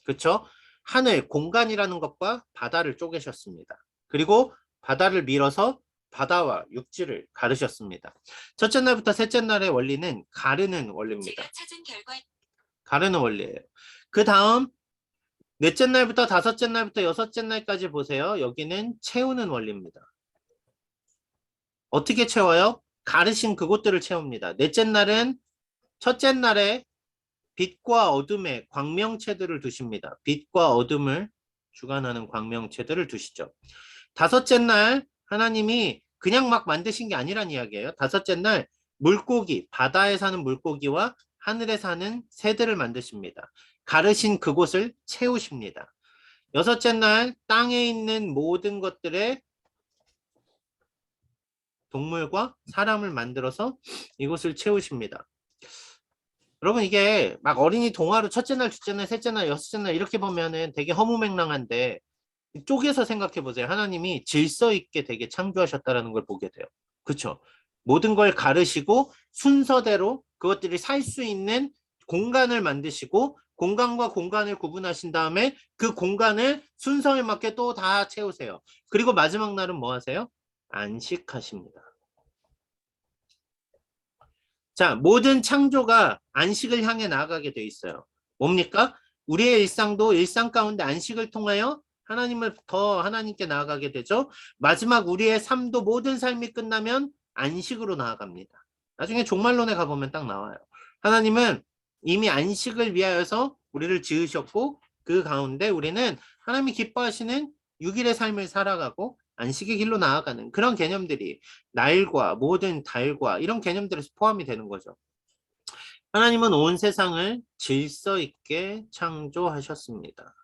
Speaker 1: 그렇죠? 하늘, 공간이라는 것과 바다를 쪼개셨습니다. 그리고 바다를 밀어서 바다와 육지를 가르셨습니다. 첫째 날부터 셋째 날의 원리는 가르는 원리입니다. 가르는 원리예요. 그 다음 넷째 날부터 다섯째 날부터 여섯째 날까지 보세요. 여기는 채우는 원리입니다. 어떻게 채워요? 가르신 그곳들을 채웁니다. 넷째 날은 첫째 날에 빛과 어둠의 광명체들을 두십니다. 빛과 어둠을 주관하는 광명체들을 두시죠. 다섯째 날 하나님이 그냥 막 만드신 게 아니란 이야기예요. 다섯째 날 물고기, 바다에 사는 물고기와 하늘에 사는 새들을 만드십니다. 가르신 그곳을 채우십니다. 여섯째 날 땅에 있는 모든 것들의 동물과 사람을 만들어서 이곳을 채우십니다. 여러분 이게 막 어린이 동화로 첫째 날, 둘째 날, 셋째 날, 여섯째 날 이렇게 보면은 되게 허무맹랑한데 쪼개서 생각해 보세요. 하나님이 질서 있게 되게 창조하셨다라는 걸 보게 돼요. 그렇죠? 모든 걸 가르시고 순서대로 그것들이 살 수 있는 공간을 만드시고 공간과 공간을 구분하신 다음에 그 공간을 순서에 맞게 또 다 채우세요. 그리고 마지막 날은 뭐 하세요? 안식하십니다. 자, 모든 창조가 안식을 향해 나아가게 돼 있어요. 뭡니까? 우리의 일상도 일상 가운데 안식을 통하여 하나님을 더 하나님께 나아가게 되죠. 마지막 우리의 삶도 모든 삶이 끝나면 안식으로 나아갑니다. 나중에 종말론에 가보면 딱 나와요. 하나님은 이미 안식을 위하여서 우리를 지으셨고 그 가운데 우리는 하나님이 기뻐하시는 6일의 삶을 살아가고 안식의 길로 나아가는 그런 개념들이 날과 모든 달과 이런 개념들에서 포함이 되는 거죠. 하나님은 온 세상을 질서 있게 창조하셨습니다.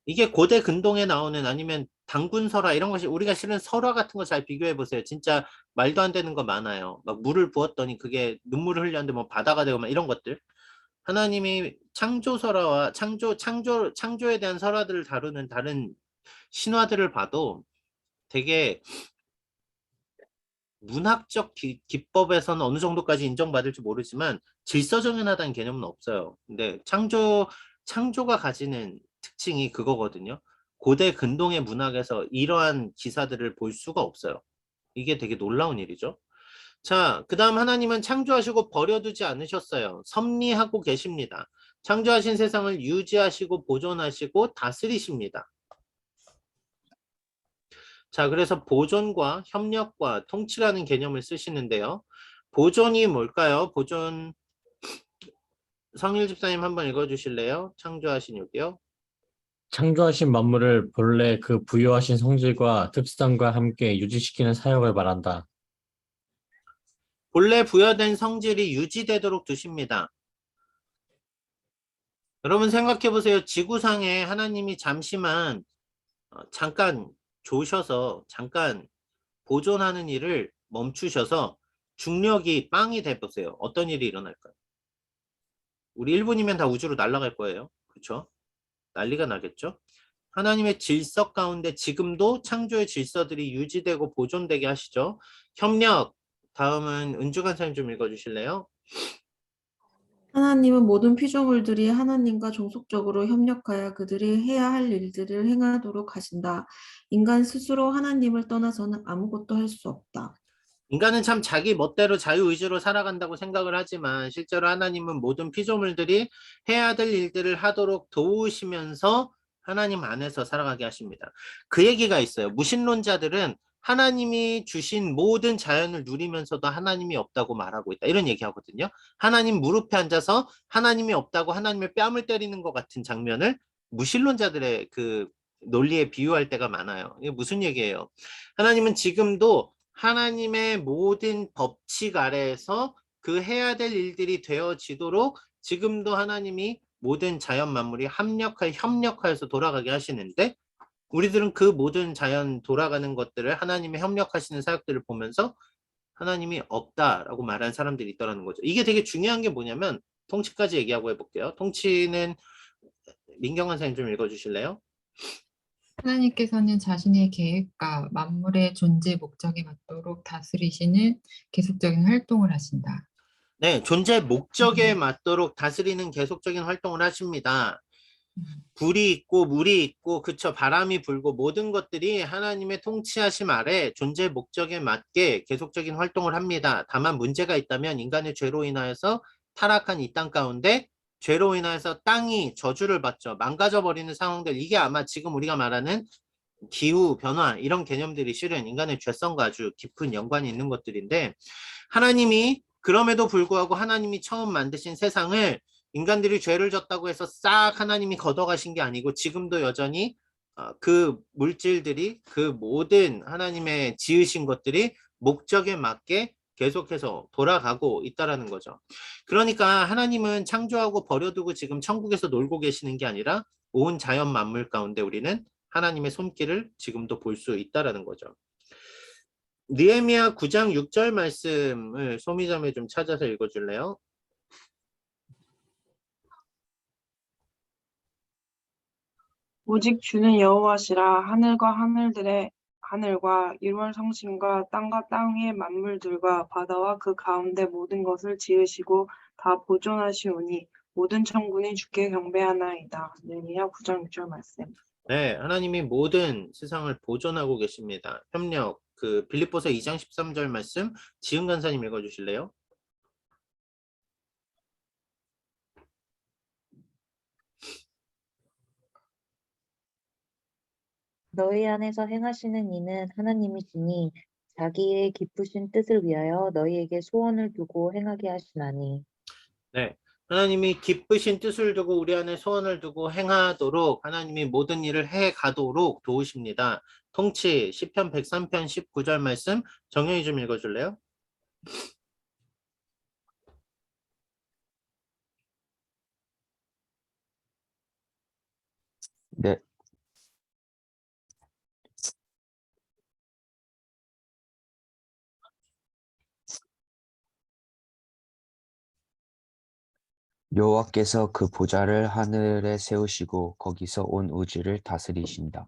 Speaker 1: 이게 고대 근동에 나오는 아니면 당군설화 이런 것이 우리가 실은 설화 같은 거 잘 비교해 보세요. 진짜 말도 안 되는 거 많아요. 막 물을 부었더니 그게 눈물을 흘렸는데 뭐 바다가 되고 막 이런 것들. 하나님이 창조 설화와 창조에 대한 설화들을 다루는 다른 신화들을 봐도 되게 문학적 기법에서는 어느 정도까지 인정받을지 모르지만 질서정연하다는 개념은 없어요. 근데 창조가 가지는 특징이 그거거든요. 고대 근동의 문학에서 이러한 기사들을 볼 수가 없어요. 이게 되게 놀라운 일이죠. 자, 그 다음 하나님은 창조하시고 버려두지 않으셨어요. 섭리하고 계십니다. 창조하신 세상을 유지하시고 보존하시고 다스리십니다. 자, 그래서 보존과 협력과 통치라는 개념을 쓰시는데요. 보존이 뭘까요? 보존, 성일 집사님 한번 읽어주실래요? 창조하신 여기요.
Speaker 3: 창조하신 만물을 본래 그 부여하신 성질과 특성과 함께 유지시키는 사역을 말한다.
Speaker 1: 본래 부여된 성질이 유지되도록 두십니다. 여러분 생각해 보세요. 지구상에 하나님이 잠시만 잠깐 조셔서 잠깐 보존하는 일을 멈추셔서 중력이 빵이 돼 보세요. 어떤 일이 일어날까요? 우리 1분이면 다 우주로 날아갈 거예요. 그렇죠? 난리가 나겠죠? 하나님의 질서 가운데 지금도 창조의 질서들이 유지되고 보존되게 하시죠. 협력, 다음은 은주 간사님 좀 읽어주실래요?
Speaker 4: 하나님은 모든 피조물들이 하나님과 종속적으로 협력하여 그들이 해야 할 일들을 행하도록 하신다. 인간 스스로 하나님을 떠나서는 아무것도 할 수 없다.
Speaker 1: 인간은 참 자기 멋대로 자유의지로 살아간다고 생각을 하지만 실제로 하나님은 모든 피조물들이 해야 될 일들을 하도록 도우시면서 하나님 안에서 살아가게 하십니다. 그 얘기가 있어요. 무신론자들은 하나님이 주신 모든 자연을 누리면서도 하나님이 없다고 말하고 있다. 이런 얘기하거든요. 하나님 무릎에 앉아서 하나님이 없다고 하나님의 뺨을 때리는 것 같은 장면을 무신론자들의 그 논리에 비유할 때가 많아요. 이게 무슨 얘기예요? 하나님은 지금도 하나님의 모든 법칙 아래에서 그 해야 될 일들이 되어지도록 지금도 하나님이 모든 자연 만물이 협력하여서 돌아가게 하시는데 우리들은 그 모든 자연 돌아가는 것들을 하나님의 협력하시는 사역들을 보면서 하나님이 없다라고 말하는 사람들이 있다는 거죠. 이게 되게 중요한 게 뭐냐면 통치까지 얘기하고 해볼게요. 통치는 민경환 선생님 좀 읽어주실래요?
Speaker 8: 하나님께서는 자신의 계획과 만물의 존재 목적에 맞도록 다스리시는 계속적인 활동을 하신다.
Speaker 1: 네, 존재 목적에 맞도록 다스리는 계속적인 활동을 하십니다. 불이 있고 물이 있고 그쵸 바람이 불고 모든 것들이 하나님의 통치하심 아래 존재 목적에 맞게 계속적인 활동을 합니다. 다만 문제가 있다면 인간의 죄로 인하여서 타락한 이 땅 가운데 죄로 인하여서 땅이 저주를 받죠. 망가져 버리는 상황들 이게 아마 지금 우리가 말하는 기후 변화 이런 개념들이 실은 인간의 죄성과 아주 깊은 연관이 있는 것들인데 하나님이 그럼에도 불구하고 하나님이 처음 만드신 세상을 인간들이 죄를 졌다고 해서 싹 하나님이 걷어가신 게 아니고 지금도 여전히 그 물질들이 그 모든 하나님의 지으신 것들이 목적에 맞게 계속해서 돌아가고 있다라는 거죠. 그러니까 하나님은 창조하고 버려두고 지금 천국에서 놀고 계시는 게 아니라 온 자연 만물 가운데 우리는 하나님의 손길을 지금도 볼 수 있다라는 거죠. 느헤미야 9장 6절 말씀을 소미자매 좀 찾아서 읽어줄래요?
Speaker 5: 오직 주는 여호와시라 하늘과 일월 성심과 땅과 땅의 만물들과 바다와 그 가운데 모든 것을 지으시고 다 보존하시오니 모든 천군이 주께 경배하나이다. 느헤미야 9장 6절 말씀.
Speaker 1: 네, 하나님이 모든 세상을 보존하고 계십니다. 협력, 그 빌립보서 2장 13절 말씀 지은 간사님 읽어주실래요?
Speaker 6: 너희 안에서 행하시는 이는 하나님이시니 자기의 기쁘신 뜻을 위하여 너희에게 소원을 두고 행하게 하시나니.
Speaker 1: 네, 하나님이 기쁘신 뜻을 두고 우리 안에 소원을 두고 행하도록 하나님이 모든 일을 해 가도록 도우십니다. 통치 시편 103편 19절 말씀 정영이 좀 읽어줄래요?
Speaker 2: 네, 여호와께서 그 보좌를 하늘에 세우시고 거기서 온 우주를 다스리신다.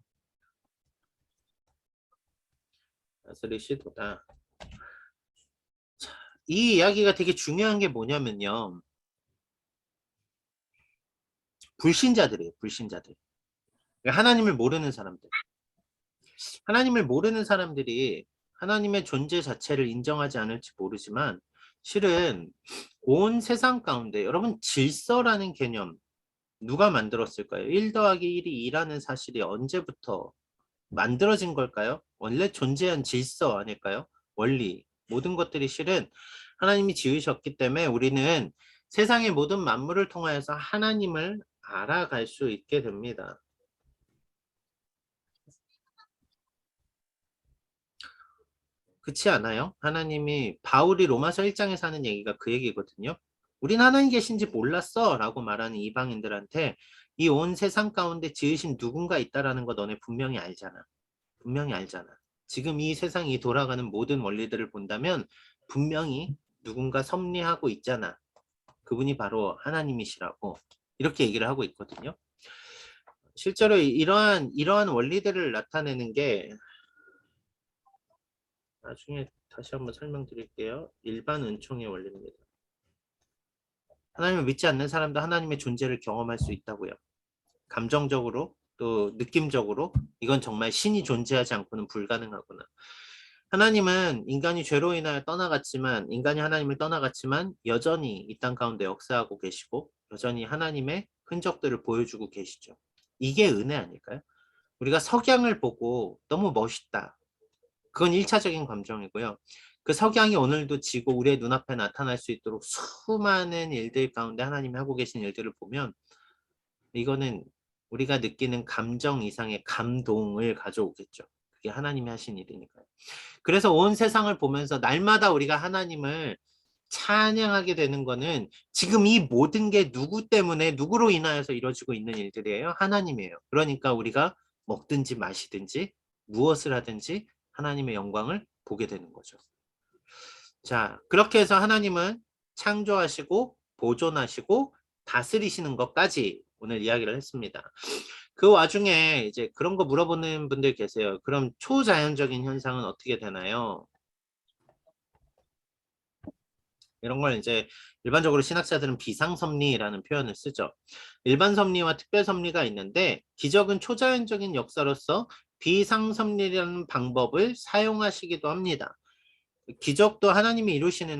Speaker 1: 다스리시도다. 자, 이 이야기가 되게 중요한 게 뭐냐면요. 불신자들이에요. 불신자들. 하나님을 모르는 사람들. 하나님을 모르는 사람들이 하나님의 존재 자체를 인정하지 않을지 모르지만 실은 온 세상 가운데 여러분 질서라는 개념 누가 만들었을까요? 1 더하기 1이 2라는 사실이 언제부터 만들어진 걸까요? 원래 존재한 질서 아닐까요? 원리. 모든 것들이 실은 하나님이 지으셨기 때문에 우리는 세상의 모든 만물을 통하여서 하나님을 알아갈 수 있게 됩니다. 그렇지 않아요? 하나님이 바울이 로마서 1장에서 하는 얘기가 그 얘기거든요. 우린 하나님 계신지 몰랐어 라고 말하는 이방인들한테 이 온 세상 가운데 지으신 누군가 있다라는 거 너네 분명히 알잖아. 분명히 알잖아. 지금 이 세상이 돌아가는 모든 원리들을 본다면 분명히 누군가 섭리하고 있잖아. 그분이 바로 하나님이시라고 이렇게 얘기를 하고 있거든요. 실제로 이러한 원리들을 나타내는 게 나중에 다시 한번 설명드릴게요. 일반 은총의 원리입니다. 하나님을 믿지 않는 사람도 하나님의 존재를 경험할 수 있다고요. 감정적으로 또 느낌적으로 이건 정말 신이 존재하지 않고는 불가능하구나. 하나님은 인간이 죄로 인하여 떠나갔지만 인간이 하나님을 떠나갔지만 여전히 이 땅 가운데 역사하고 계시고 여전히 하나님의 흔적들을 보여주고 계시죠. 이게 은혜 아닐까요? 우리가 석양을 보고 너무 멋있다. 그건 1차적인 감정이고요. 그 석양이 오늘도 지고 우리의 눈앞에 나타날 수 있도록 수많은 일들 가운데 하나님이 하고 계신 일들을 보면 이거는 우리가 느끼는 감정 이상의 감동을 가져오겠죠. 그게 하나님이 하신 일이니까요. 그래서 온 세상을 보면서 날마다 우리가 하나님을 찬양하게 되는 거는 지금 이 모든 게 누구 때문에 누구로 인하여서 이루어지고 있는 일들이에요? 하나님이에요. 그러니까 우리가 먹든지 마시든지 무엇을 하든지 하나님의 영광을 보게 되는 거죠. 자, 그렇게 해서 하나님은 창조하시고 보존하시고 다스리시는 것까지 오늘 이야기를 했습니다. 그 와중에 이제 그런 거 물어보는 분들 계세요. 그럼 초자연적인 현상은 어떻게 되나요? 이런 걸 이제 일반적으로 신학자들은 비상섭리라는 표현을 쓰죠. 일반 섭리와 특별 섭리가 있는데 기적은 초자연적인 역사로서 비상섭리라는 방법을 사용하시기도 합니다. 기적도 하나님이 이루시는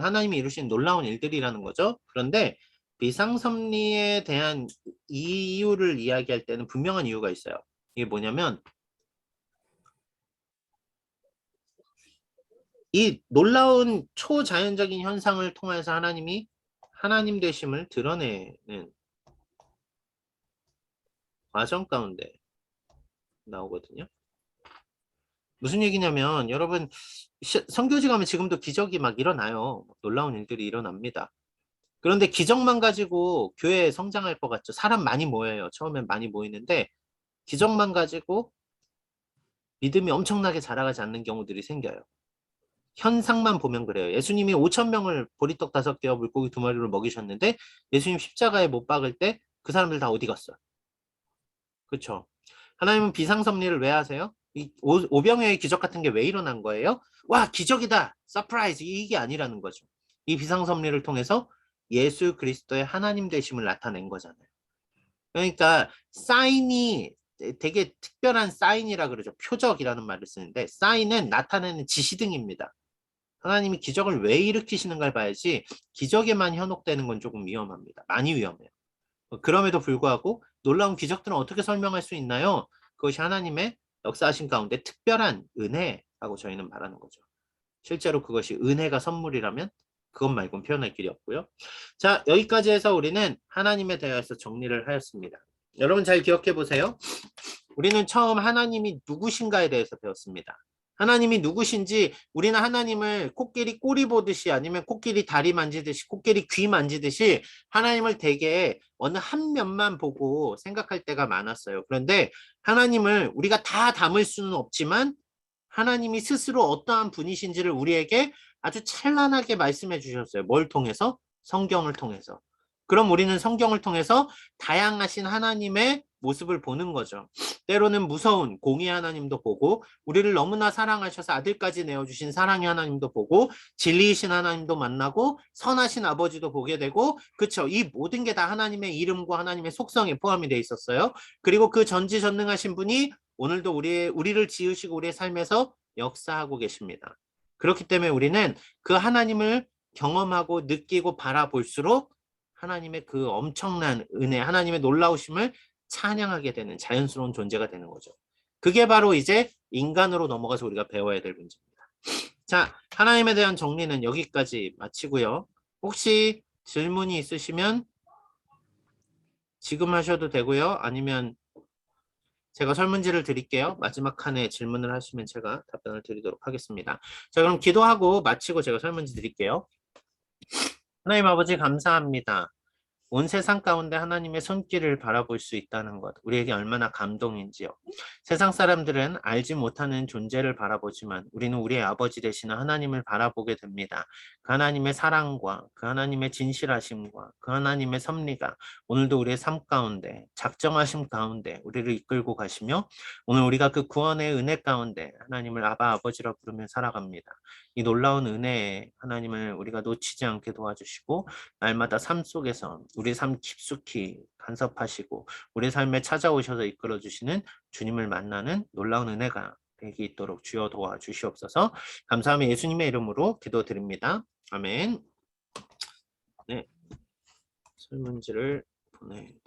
Speaker 1: 놀라운 일들이라는 거죠. 그런데 비상섭리에 대한 이유를 이야기할 때는 분명한 이유가 있어요. 이게 뭐냐면 이 놀라운 초자연적인 현상을 통해서 하나님이 하나님 되심을 드러내는 과정 가운데 나오거든요. 무슨 얘기냐면 여러분 선교지 가면 지금도 기적이 막 일어나요. 놀라운 일들이 일어납니다. 그런데 기적만 가지고 교회에 성장할 것 같죠. 사람 많이 모여요. 처음엔 많이 모이는데 기적만 가지고 믿음이 엄청나게 자라가지 않는 경우들이 생겨요. 현상만 보면 그래요. 예수님이 5,000명을 보리떡 5개와 물고기 2마리로 먹이셨는데 예수님 십자가에 못 박을 때 그 사람들 다 어디 갔어요? 그렇죠? 하나님은 비상섭리를 왜 하세요? 이 오병이어의 기적 같은 게 왜 일어난 거예요? 와, 기적이다! 서프라이즈! 이게 아니라는 거죠. 이 비상섭리를 통해서 예수 그리스도의 하나님 되심을 나타낸 거잖아요. 그러니까 사인이 되게 특별한 사인이라 그러죠. 표적이라는 말을 쓰는데 사인은 나타내는 지시등입니다. 하나님이 기적을 왜 일으키시는가를 봐야지 기적에만 현혹되는 건 조금 위험합니다. 많이 위험해요. 그럼에도 불구하고 놀라운 기적들은 어떻게 설명할 수 있나요? 그것이 하나님의 역사하신 가운데 특별한 은혜라고 저희는 말하는 거죠. 실제로 그것이 은혜가 선물이라면 그것 말고는 표현할 길이 없고요. 자, 여기까지 해서 우리는 하나님에 대해서 정리를 하였습니다. 여러분 잘 기억해 보세요. 우리는 처음 하나님이 누구신가에 대해서 배웠습니다. 하나님이 누구신지 우리는 하나님을 코끼리 꼬리 보듯이 아니면 코끼리 다리 만지듯이 코끼리 귀 만지듯이 하나님을 되게 어느 한 면만 보고 생각할 때가 많았어요. 그런데 하나님을 우리가 다 담을 수는 없지만 하나님이 스스로 어떠한 분이신지를 우리에게 아주 찬란하게 말씀해 주셨어요. 뭘 통해서? 성경을 통해서. 그럼 우리는 성경을 통해서 다양하신 하나님의 모습을 보는 거죠. 때로는 무서운 공의 하나님도 보고, 우리를 너무나 사랑하셔서 아들까지 내어주신 사랑의 하나님도 보고, 진리이신 하나님도 만나고, 선하신 아버지도 보게 되고, 그쵸? 이 모든 게 다 하나님의 이름과 하나님의 속성에 포함이 돼 있었어요. 그리고 그 전지전능하신 분이 오늘도 우리를 지으시고 우리의 삶에서 역사하고 계십니다. 그렇기 때문에 우리는 그 하나님을 경험하고 느끼고 바라볼수록 하나님의 그 엄청난 은혜, 하나님의 놀라우심을 찬양하게 되는 자연스러운 존재가 되는 거죠. 그게 바로 이제 인간으로 넘어가서 우리가 배워야 될 문제입니다. 자, 하나님에 대한 정리는 여기까지 마치고요. 혹시 질문이 있으시면 지금 하셔도 되고요. 아니면 제가 설문지를 드릴게요. 마지막 칸에 질문을 하시면 제가 답변을 드리도록 하겠습니다. 자, 그럼 기도하고 마치고 제가 설문지 드릴게요. 하나님 아버지 감사합니다. 온 세상 가운데 하나님의 손길을 바라볼 수 있다는 것, 우리에게 얼마나 감동인지요. 세상 사람들은 알지 못하는 존재를 바라보지만 우리는 우리의 아버지 되시는 하나님을 바라보게 됩니다. 그 하나님의 사랑과 그 하나님의 진실하심과 그 하나님의 섭리가 오늘도 우리의 삶 가운데, 작정하심 가운데 우리를 이끌고 가시며, 오늘 우리가 그 구원의 은혜 가운데 하나님을 아바 아버지라 부르며 살아갑니다. 이 놀라운 은혜에 하나님을 우리가 놓치지 않게 도와주시고, 날마다 삶 속에서 우리 삶 깊숙이 간섭하시고 우리 삶에 찾아오셔서 이끌어주시는 주님을 만나는 놀라운 은혜가 되게 있도록 주여 도와주시옵소서. 감사하며 예수님의 이름으로 기도드립니다. 아멘. 네, 설문지를 보내드립니다.